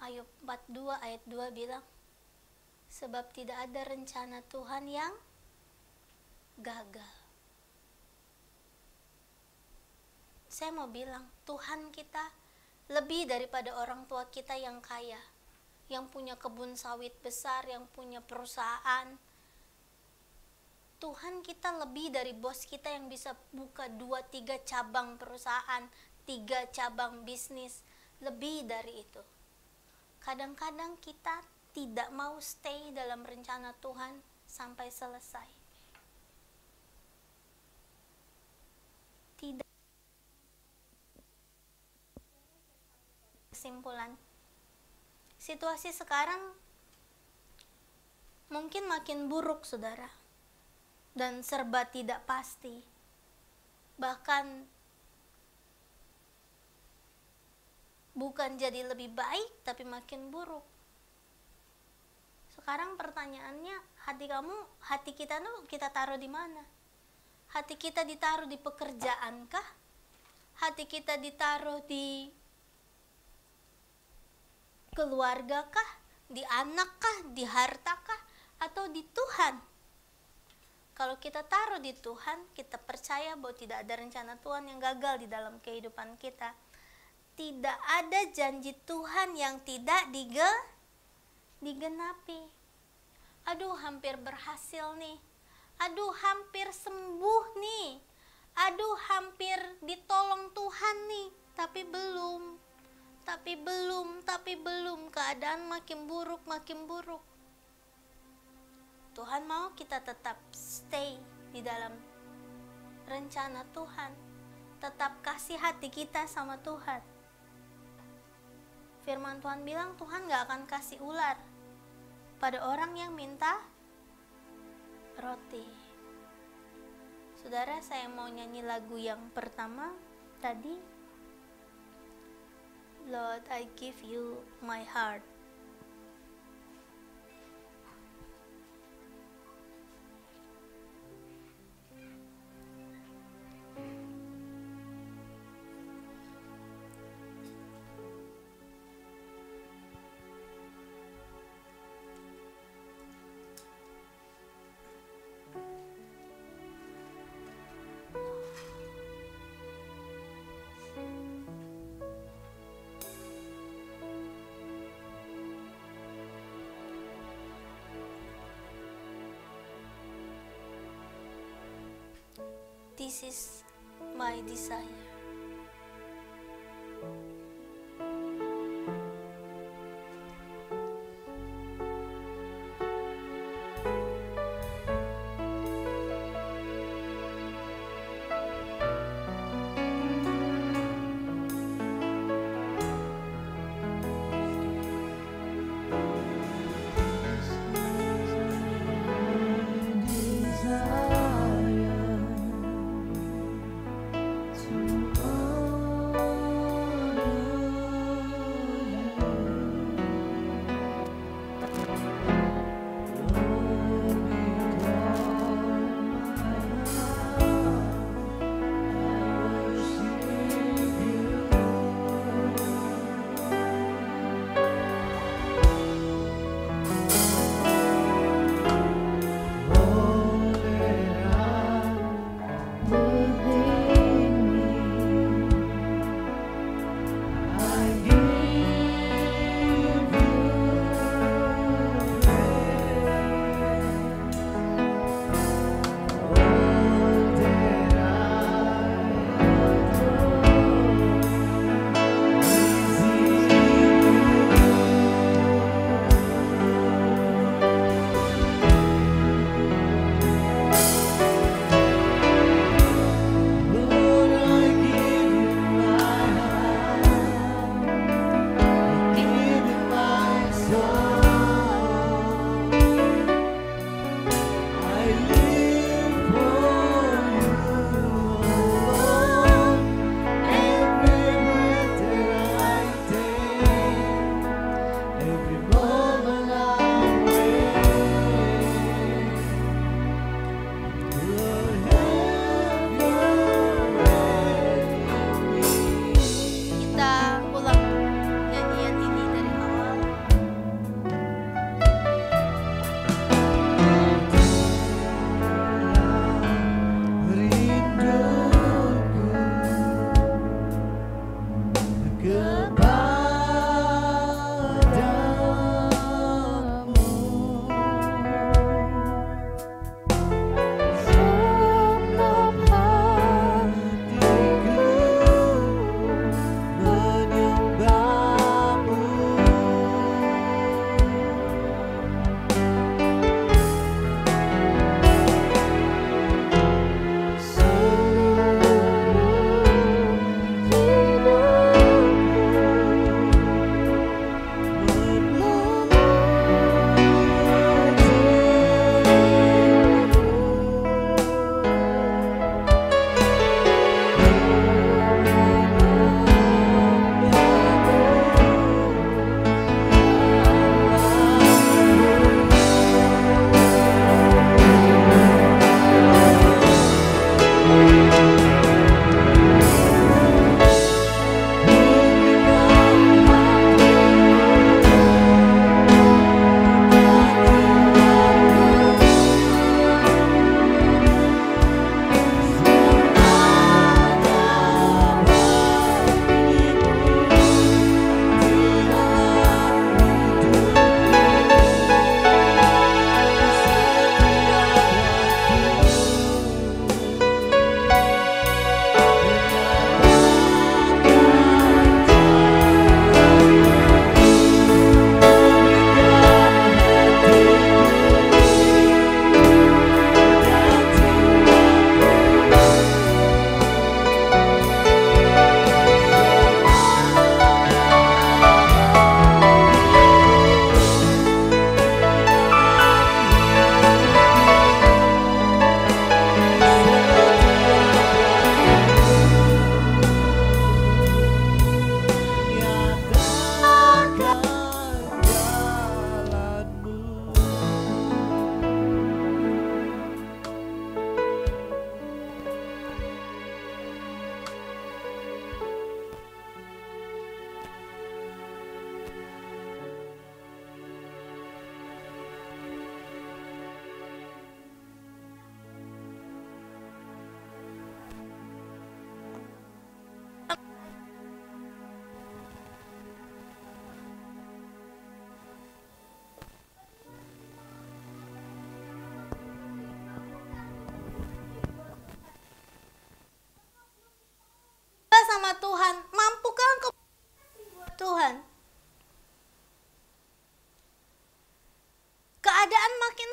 Ayub 42 ayat 2 bilang, sebab tidak ada rencana Tuhan yang gagal. Saya mau bilang, Tuhan kita lebih daripada orang tua kita yang kaya, yang punya kebun sawit besar, yang punya perusahaan. Tuhan kita lebih dari bos kita yang bisa buka 2-3 cabang perusahaan, 3 cabang bisnis, lebih dari itu. Kadang-kadang kita tidak mau stay dalam rencana Tuhan sampai selesai. Tidak. Kesimpulan, situasi sekarang mungkin makin buruk, saudara, dan serba tidak pasti. bahkan bukan jadi lebih baik tapi makin buruk. Sekarang pertanyaannya, hati kita tuh kita taruh di mana? Hati kita ditaruh di pekerjaan kah? Hati kita ditaruh di keluarga kah? Di anak kah? Di harta kah? Atau di Tuhan? Kalau kita taruh di Tuhan, kita percaya bahwa tidak ada rencana Tuhan yang gagal di dalam kehidupan kita. Tidak ada janji Tuhan yang tidak digenapi. Aduh, hampir berhasil nih. Aduh, hampir sembuh nih. Aduh, hampir ditolong Tuhan nih. Tapi belum. Keadaan makin buruk. Tuhan mau kita tetap stay di dalam rencana Tuhan. Tetap kasih hati kita sama Tuhan. Firman Tuhan bilang Tuhan gak akan kasih ular pada orang yang minta roti. Saudara, saya mau nyanyi lagu yang pertama tadi, Lord, I give you my heart. This is my desire. To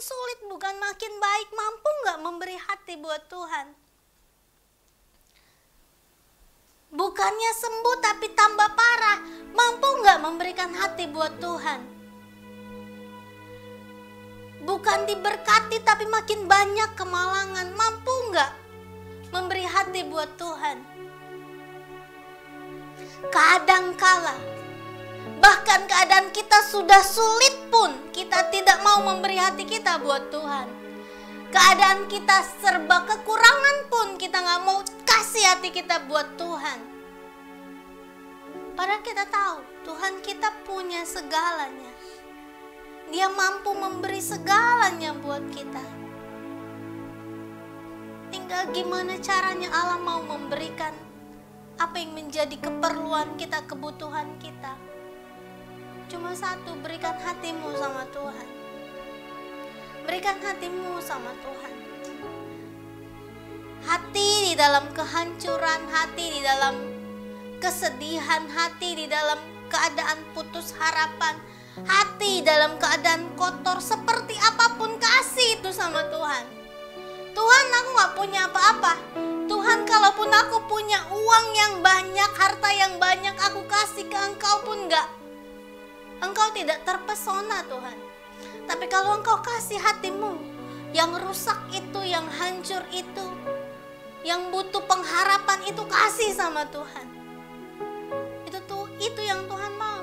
sulit, bukan makin baik. Mampu nggak memberi hati buat Tuhan? Bukannya sembuh tapi tambah parah. Mampu nggak memberikan hati buat Tuhan? Bukan diberkati tapi makin banyak kemalangan. Mampu nggak memberi hati buat Tuhan? Kadangkala bahkan keadaan kita sudah sulit pun kita tidak mau memberi hati kita buat Tuhan. Keadaan kita serba kekurangan pun kita gak mau kasih hati kita buat Tuhan. Padahal kita tahu Tuhan kita punya segalanya. Dia mampu memberi segalanya buat kita. Tinggal gimana caranya Allah mau memberikan apa yang menjadi keperluan kita, kebutuhan kita. Cuma satu, berikan hatimu sama Tuhan. Berikan hatimu sama Tuhan. Hati di dalam kehancuran, hati di dalam kesedihan, hati di dalam keadaan putus harapan, hati dalam keadaan kotor, seperti apapun kasih itu sama Tuhan. Tuhan, aku gak punya apa-apa. Tuhan, kalaupun aku punya uang yang banyak, harta yang banyak, aku kasih ke Engkau pun gak. Engkau tidak terpesona Tuhan. Tapi kalau Engkau kasih hatimu, yang rusak itu, yang hancur itu, yang butuh pengharapan itu, kasih sama Tuhan. Itu yang Tuhan mau.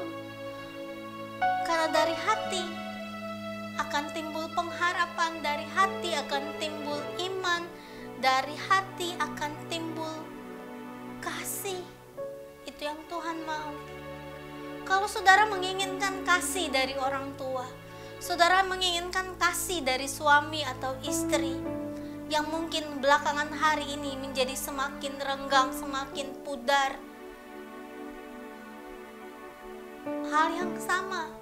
Karena dari hati akan timbul pengharapan, dari hati akan timbul iman, dari hati akan timbul kasih. Itu yang Tuhan mau. Kalau saudara menginginkan kasih dari orang tua, saudara menginginkan kasih dari suami atau istri yang mungkin belakangan hari ini menjadi semakin renggang, semakin pudar, hal yang sama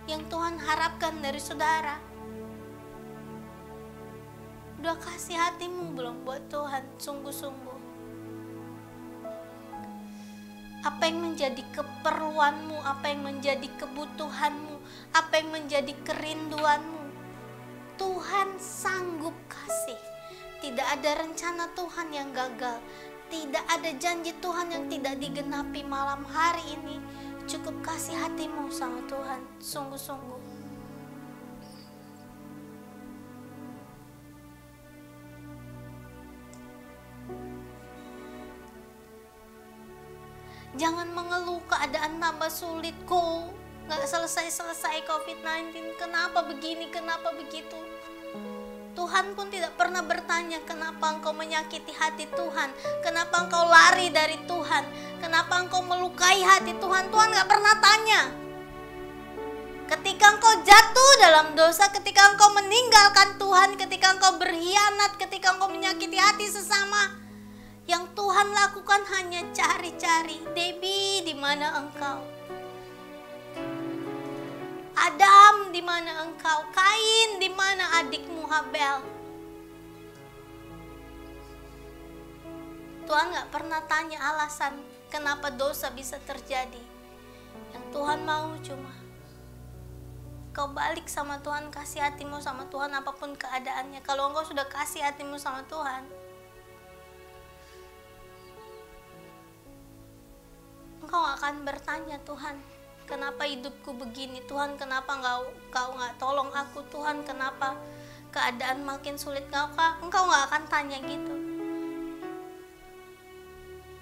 yang Tuhan harapkan dari saudara. Udah kasih hatimu belum buat Tuhan sungguh-sungguh? Apa yang menjadi keperluanmu, apa yang menjadi kebutuhanmu, apa yang menjadi kerinduanmu, Tuhan sanggup kasih. Tidak ada rencana Tuhan yang gagal, tidak ada janji Tuhan yang tidak digenapi malam hari ini. Cukup kasih hatimu sama Tuhan sungguh-sungguh. Jangan mengeluh keadaan tambah sulit, kok gak selesai-selesai COVID-19. Kenapa begini, kenapa begitu? Tuhan pun tidak pernah bertanya kenapa engkau menyakiti hati Tuhan, kenapa engkau lari dari Tuhan, kenapa engkau melukai hati Tuhan. Tuhan gak pernah tanya. Ketika engkau jatuh dalam dosa, ketika engkau meninggalkan Tuhan, ketika engkau berkhianat, ketika engkau menyakiti hati sesama, yang Tuhan lakukan hanya cari-cari, Debbie, di mana engkau? Adam, di mana engkau? Kain, di mana adikmu Habel? Tuhan gak pernah tanya alasan kenapa dosa bisa terjadi. Yang Tuhan mau cuma kau balik sama Tuhan, kasih hatimu sama Tuhan apapun keadaannya. Kalau engkau sudah kasih hatimu sama Tuhan, engkau akan bertanya, Tuhan, kenapa hidupku begini? Tuhan, kenapa kau nggak tolong aku? Tuhan, kenapa keadaan makin sulit? Engkau nggak akan tanya gitu.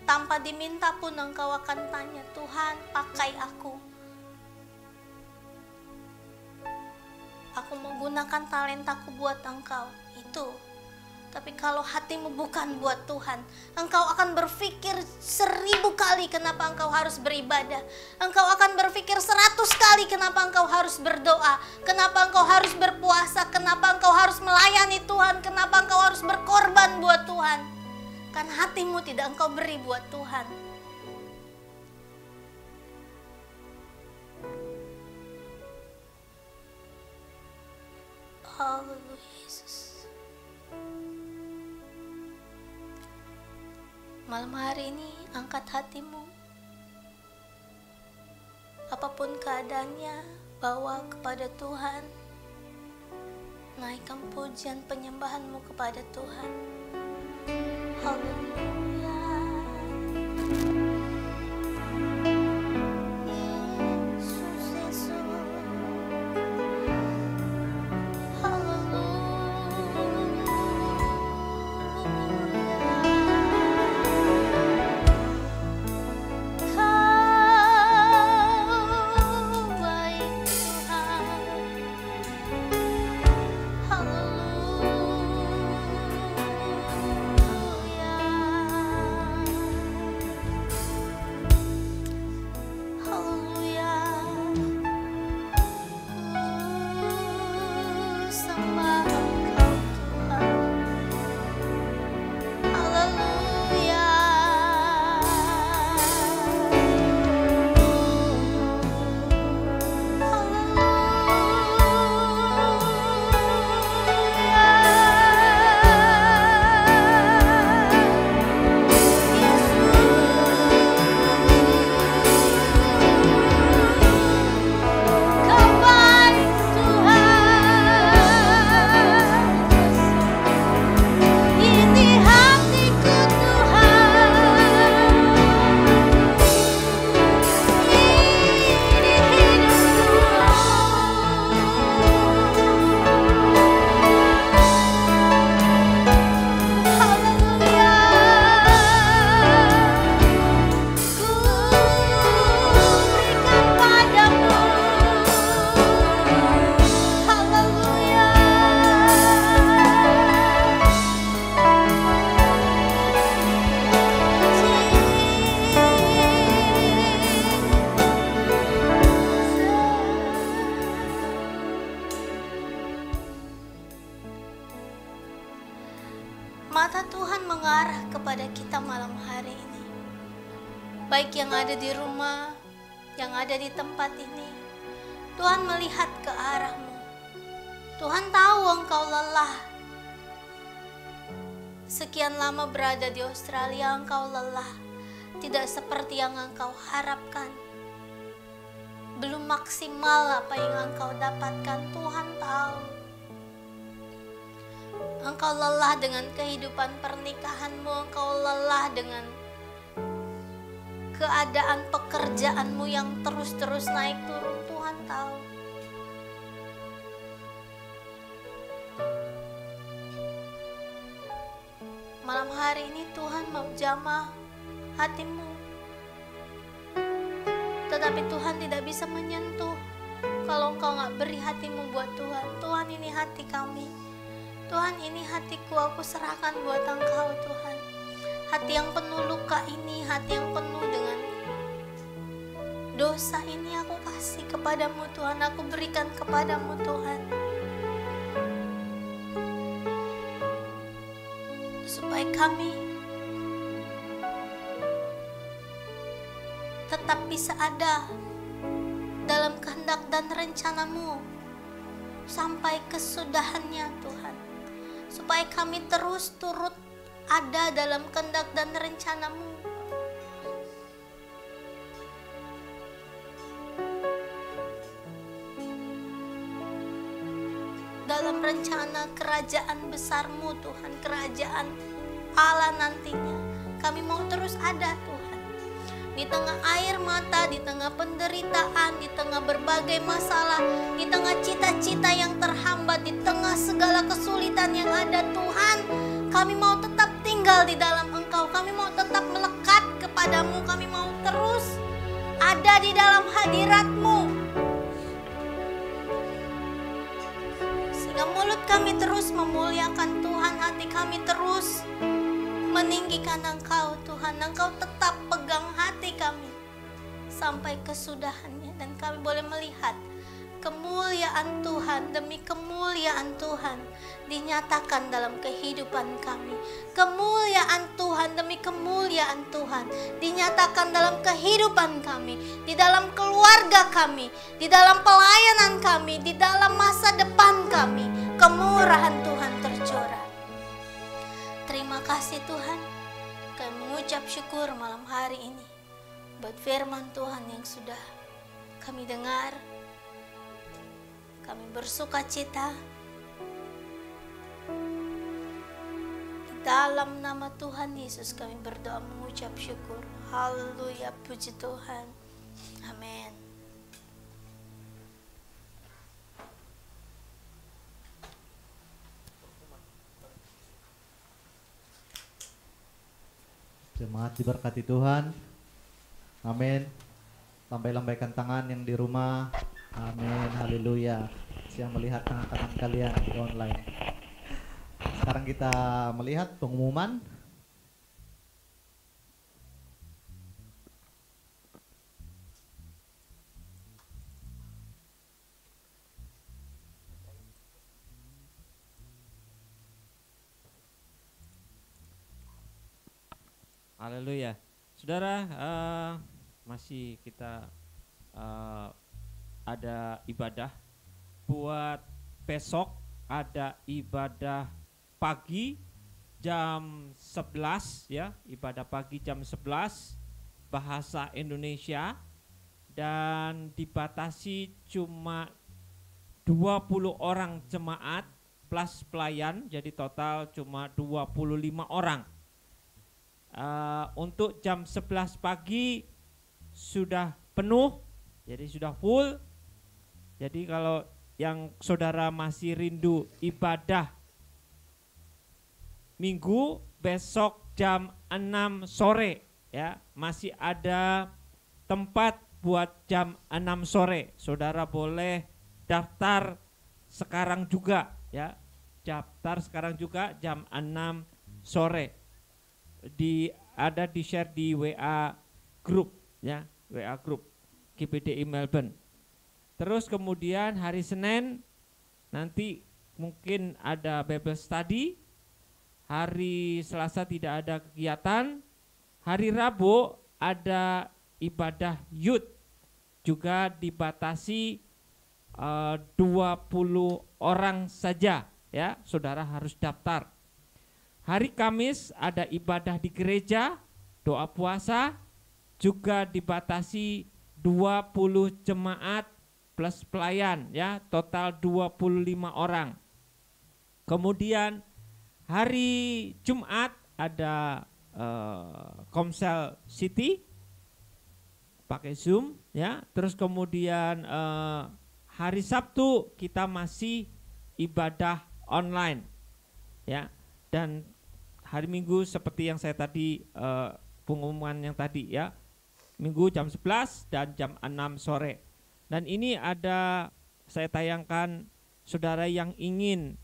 Tanpa diminta pun engkau akan tanya, Tuhan, pakai aku. Aku menggunakan talentaku buat engkau. Itu. Tapi kalau hatimu bukan buat Tuhan, engkau akan berpikir 1000 kali kenapa engkau harus beribadah. Engkau akan berpikir 100 kali kenapa engkau harus berdoa, kenapa engkau harus berpuasa, kenapa engkau harus melayani Tuhan, kenapa engkau harus berkorban buat Tuhan. Kan hatimu tidak engkau beri buat Tuhan. Oh Yesus. Malam hari ini angkat hatimu. Apapun keadaannya, bawa kepada Tuhan. naikkan pujian penyembahanmu kepada Tuhan. Haleluya. Yesus, Yesus. Mata Tuhan mengarah kepada kita malam hari ini. Baik yang ada di rumah, yang ada di tempat ini. Tuhan melihat ke arahmu. Tuhan tahu engkau lelah. Sekian lama berada di Australia, engkau lelah. Tidak seperti yang engkau harapkan. Belum maksimal apa yang engkau dapatkan. Tuhan tahu. Engkau lelah dengan kehidupan pernikahanmu, engkau lelah dengan keadaan pekerjaanmu yang terus-terus naik turun. Tuhan tahu. Malam hari ini Tuhan mau jamah hatimu. Tetapi Tuhan tidak bisa menyentuh kalau engkau gak beri hatimu buat Tuhan. Tuhan, ini hati kami. Tuhan, ini hatiku, aku serahkan buat engkau Tuhan. Hati yang penuh luka ini, hati yang penuh dengan dosa ini aku kasih kepadamu Tuhan. Aku berikan kepadamu Tuhan. Supaya kami tetap bisa ada dalam kehendak dan rencanamu sampai kesudahannya Tuhan. Supaya kami terus turut ada dalam kehendak dan rencanamu. Dalam rencana kerajaan besarmu Tuhan, kerajaan Allah nantinya. Kami mau terus ada Tuhan. Di tengah air mata, di tengah penderitaan, di tengah berbagai masalah, di tengah cita-cita yang terhambat, di tengah segala kesulitan yang ada Tuhan, kami mau tetap tinggal di dalam Engkau. Kami mau tetap melekat kepadamu. Kami mau terus ada di dalam hadirat-Mu. Sehingga mulut kami terus memuliakan Tuhan, hati kami terus meninggikan Engkau Tuhan. Engkau tetap pegang hati kami sampai kesudahannya. Dan kami boleh melihat kemuliaan Tuhan demi kemuliaan Tuhan dinyatakan dalam kehidupan kami. Kemuliaan Tuhan demi kemuliaan Tuhan dinyatakan dalam kehidupan kami, di dalam keluarga kami, di dalam pelayanan kami, di dalam masa depan kami. Kemurahan Tuhan tercurah. Terima kasih Tuhan. Kami mengucap syukur malam hari ini buat firman Tuhan yang sudah kami dengar. Kami bersuka cita Dalam nama Tuhan Yesus kami berdoa mengucap syukur. Haleluya, puji Tuhan. Amin. Jemaat diberkati Tuhan. Amin. Lambai-lambaikan tangan yang di rumah. Amin. Haleluya. Yang melihat tangan-tangan kalian di online. Sekarang kita melihat pengumuman. Haleluya. Saudara, masih kita ada ibadah buat besok, ada ibadah pagi jam 11 ya, ibadah pagi jam 11 bahasa Indonesia, dan dibatasi cuma 20 orang jemaat plus pelayan, jadi total cuma 25 orang. Untuk jam 11 pagi sudah penuh, jadi sudah full. Jadi kalau yang saudara masih rindu ibadah Minggu, besok jam 6 sore ya, masih ada tempat buat jam 6 sore. Saudara boleh daftar sekarang juga ya, daftar sekarang juga jam 6 sore. Ada di share di WA group ya, WA group GPDI Melbourne. Terus kemudian hari Senin nanti mungkin ada Bible study. Hari Selasa tidak ada kegiatan. Hari Rabu ada ibadah youth, juga dibatasi 20 orang saja ya, saudara harus daftar. Hari Kamis ada ibadah di gereja, doa puasa, juga dibatasi 20 jemaat plus pelayan ya, total 25 orang. Kemudian hari Jumat ada Komsel City pakai Zoom ya. Terus kemudian hari Sabtu kita masih ibadah online ya. Dan hari Minggu seperti yang saya tadi pengumuman yang tadi ya, Minggu jam 11 dan jam 6 sore. Dan ini ada saya tayangkan saudara yang ingin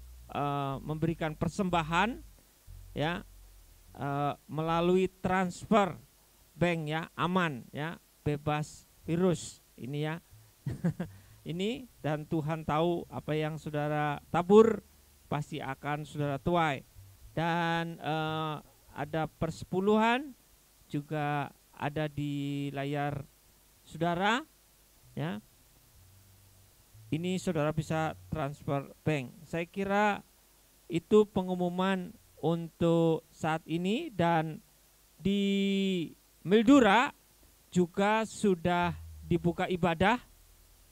memberikan persembahan ya, melalui transfer bank ya, aman ya, bebas virus ini ya. Ini, dan Tuhan tahu apa yang saudara tabur pasti akan saudara tuai. Dan ada persepuluhan juga ada di layar saudara ya. Ini saudara bisa transfer bank. Saya kira itu pengumuman untuk saat ini. Dan di Mildura juga sudah dibuka ibadah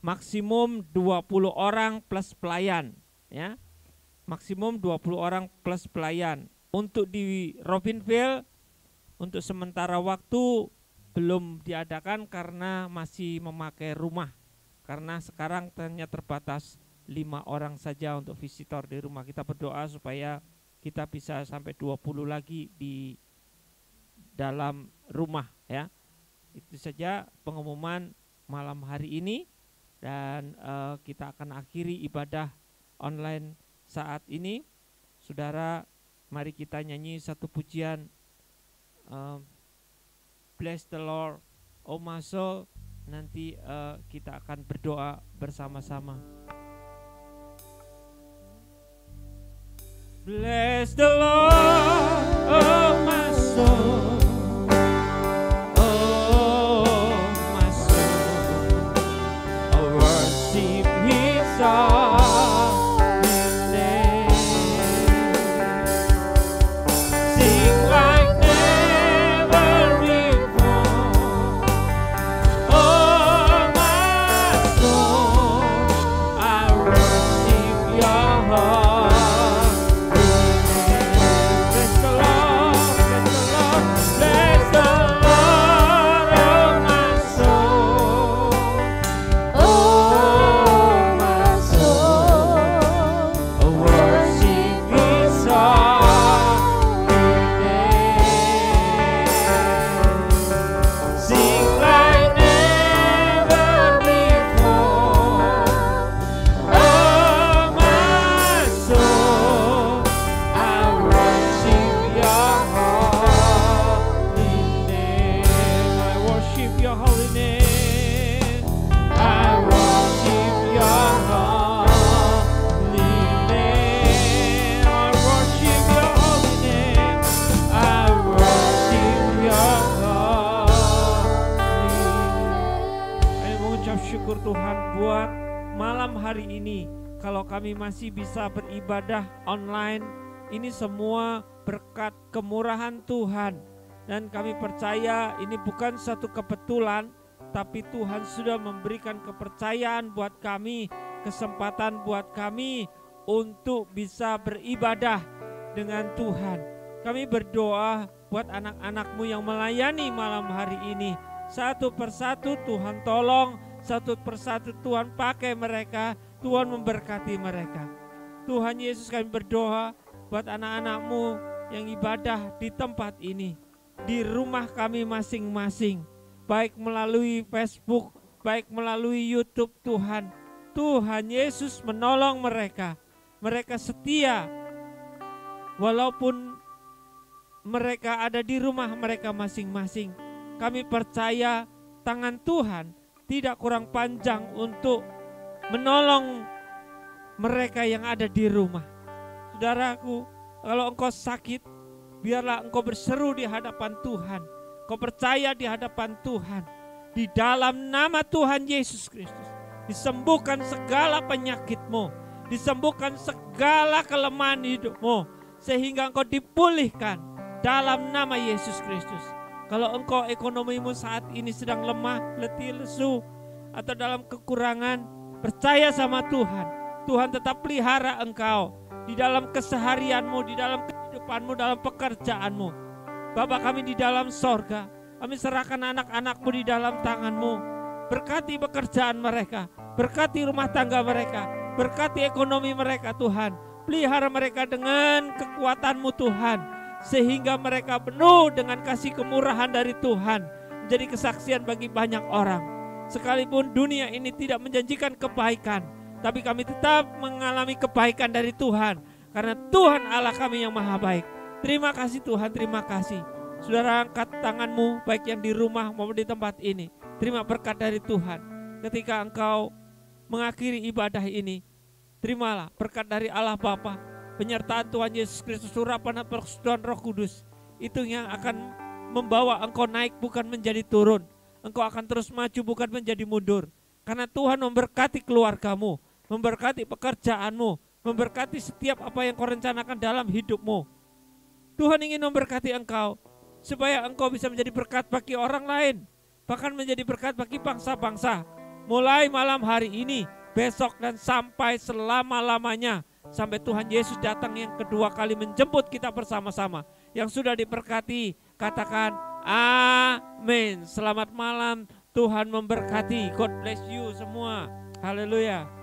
maksimum 20 orang plus pelayan ya. Maksimum 20 orang plus pelayan. Untuk di Robinville untuk sementara waktu belum diadakan karena masih memakai rumah. Karena sekarang ternyata terbatas 5 orang saja untuk visitor di rumah. Kita berdoa supaya kita bisa sampai 20 lagi di dalam rumah ya. Itu saja pengumuman malam hari ini. Dan kita akan akhiri ibadah online saat ini. Saudara, mari kita nyanyi satu pujian, Bless the Lord, oh my soul. Nanti kita akan berdoa bersama-sama. Bless the Lord, oh my soul. Oh my soul, I worship His holy name. Sing like never before. Oh my soul, I worship Your heart. Bless the Lord. malam hari ini, kalau kami masih bisa beribadah online, ini semua berkat kemurahan Tuhan. Dan kami percaya ini bukan satu kebetulan, tapi Tuhan sudah memberikan kepercayaan buat kami, kesempatan buat kami untuk bisa beribadah dengan Tuhan. Kami berdoa buat anak-anak-Mu yang melayani malam hari ini. Satu persatu Tuhan tolong, satu persatu Tuhan pakai mereka, Tuhan memberkati mereka. Tuhan Yesus, kami berdoa buat anak-anak-Mu yang ibadah di tempat ini, di rumah kami masing-masing, baik melalui Facebook, baik melalui YouTube. Tuhan Yesus menolong mereka. Mereka setia walaupun mereka ada di rumah mereka masing-masing. Kami percaya tangan Tuhan tidak kurang panjang untuk menolong mereka yang ada di rumah. Saudaraku, kalau engkau sakit, biarlah engkau berseru di hadapan Tuhan. Engkau percaya di hadapan Tuhan. Di dalam nama Tuhan Yesus Kristus, disembuhkan segala penyakitmu, disembuhkan segala kelemahan hidupmu, sehingga engkau dipulihkan dalam nama Yesus Kristus. Kalau engkau ekonomimu saat ini sedang lemah, letih, lesu, atau dalam kekurangan, percaya sama Tuhan. Tuhan tetap pelihara engkau di dalam keseharianmu, di dalam kehidupanmu, dalam pekerjaanmu. Bapa kami di dalam sorga, kami serahkan anak-anakmu di dalam tanganmu. Berkati pekerjaan mereka, berkati rumah tangga mereka, berkati ekonomi mereka Tuhan. Pelihara mereka dengan kekuatan-Mu Tuhan, sehingga mereka penuh dengan kasih kemurahan dari Tuhan, menjadi kesaksian bagi banyak orang. Sekalipun dunia ini tidak menjanjikan kebaikan, tapi kami tetap mengalami kebaikan dari Tuhan, karena Tuhan Allah kami yang maha baik. Terima kasih Tuhan, terima kasih. Saudara, angkat tanganmu, baik yang di rumah maupun di tempat ini. Terima berkat dari Tuhan. Ketika engkau mengakhiri ibadah ini, terimalah berkat dari Allah Bapa, penyertaan Tuhan Yesus Kristus, urapan dan persetujuan Roh Kudus. Itu yang akan membawa engkau naik, bukan menjadi turun. Engkau akan terus maju, bukan menjadi mundur. Karena Tuhan memberkati keluargamu, memberkati pekerjaanmu, memberkati setiap apa yang kau rencanakan dalam hidupmu. Tuhan ingin memberkati engkau, supaya engkau bisa menjadi berkat bagi orang lain, bahkan menjadi berkat bagi bangsa-bangsa. Mulai malam hari ini, besok, dan sampai selama-lamanya, sampai Tuhan Yesus datang yang kedua kali menjemput kita bersama-sama. Yang sudah diberkati, katakan amin. Selamat malam, Tuhan memberkati. God bless you semua. Haleluya.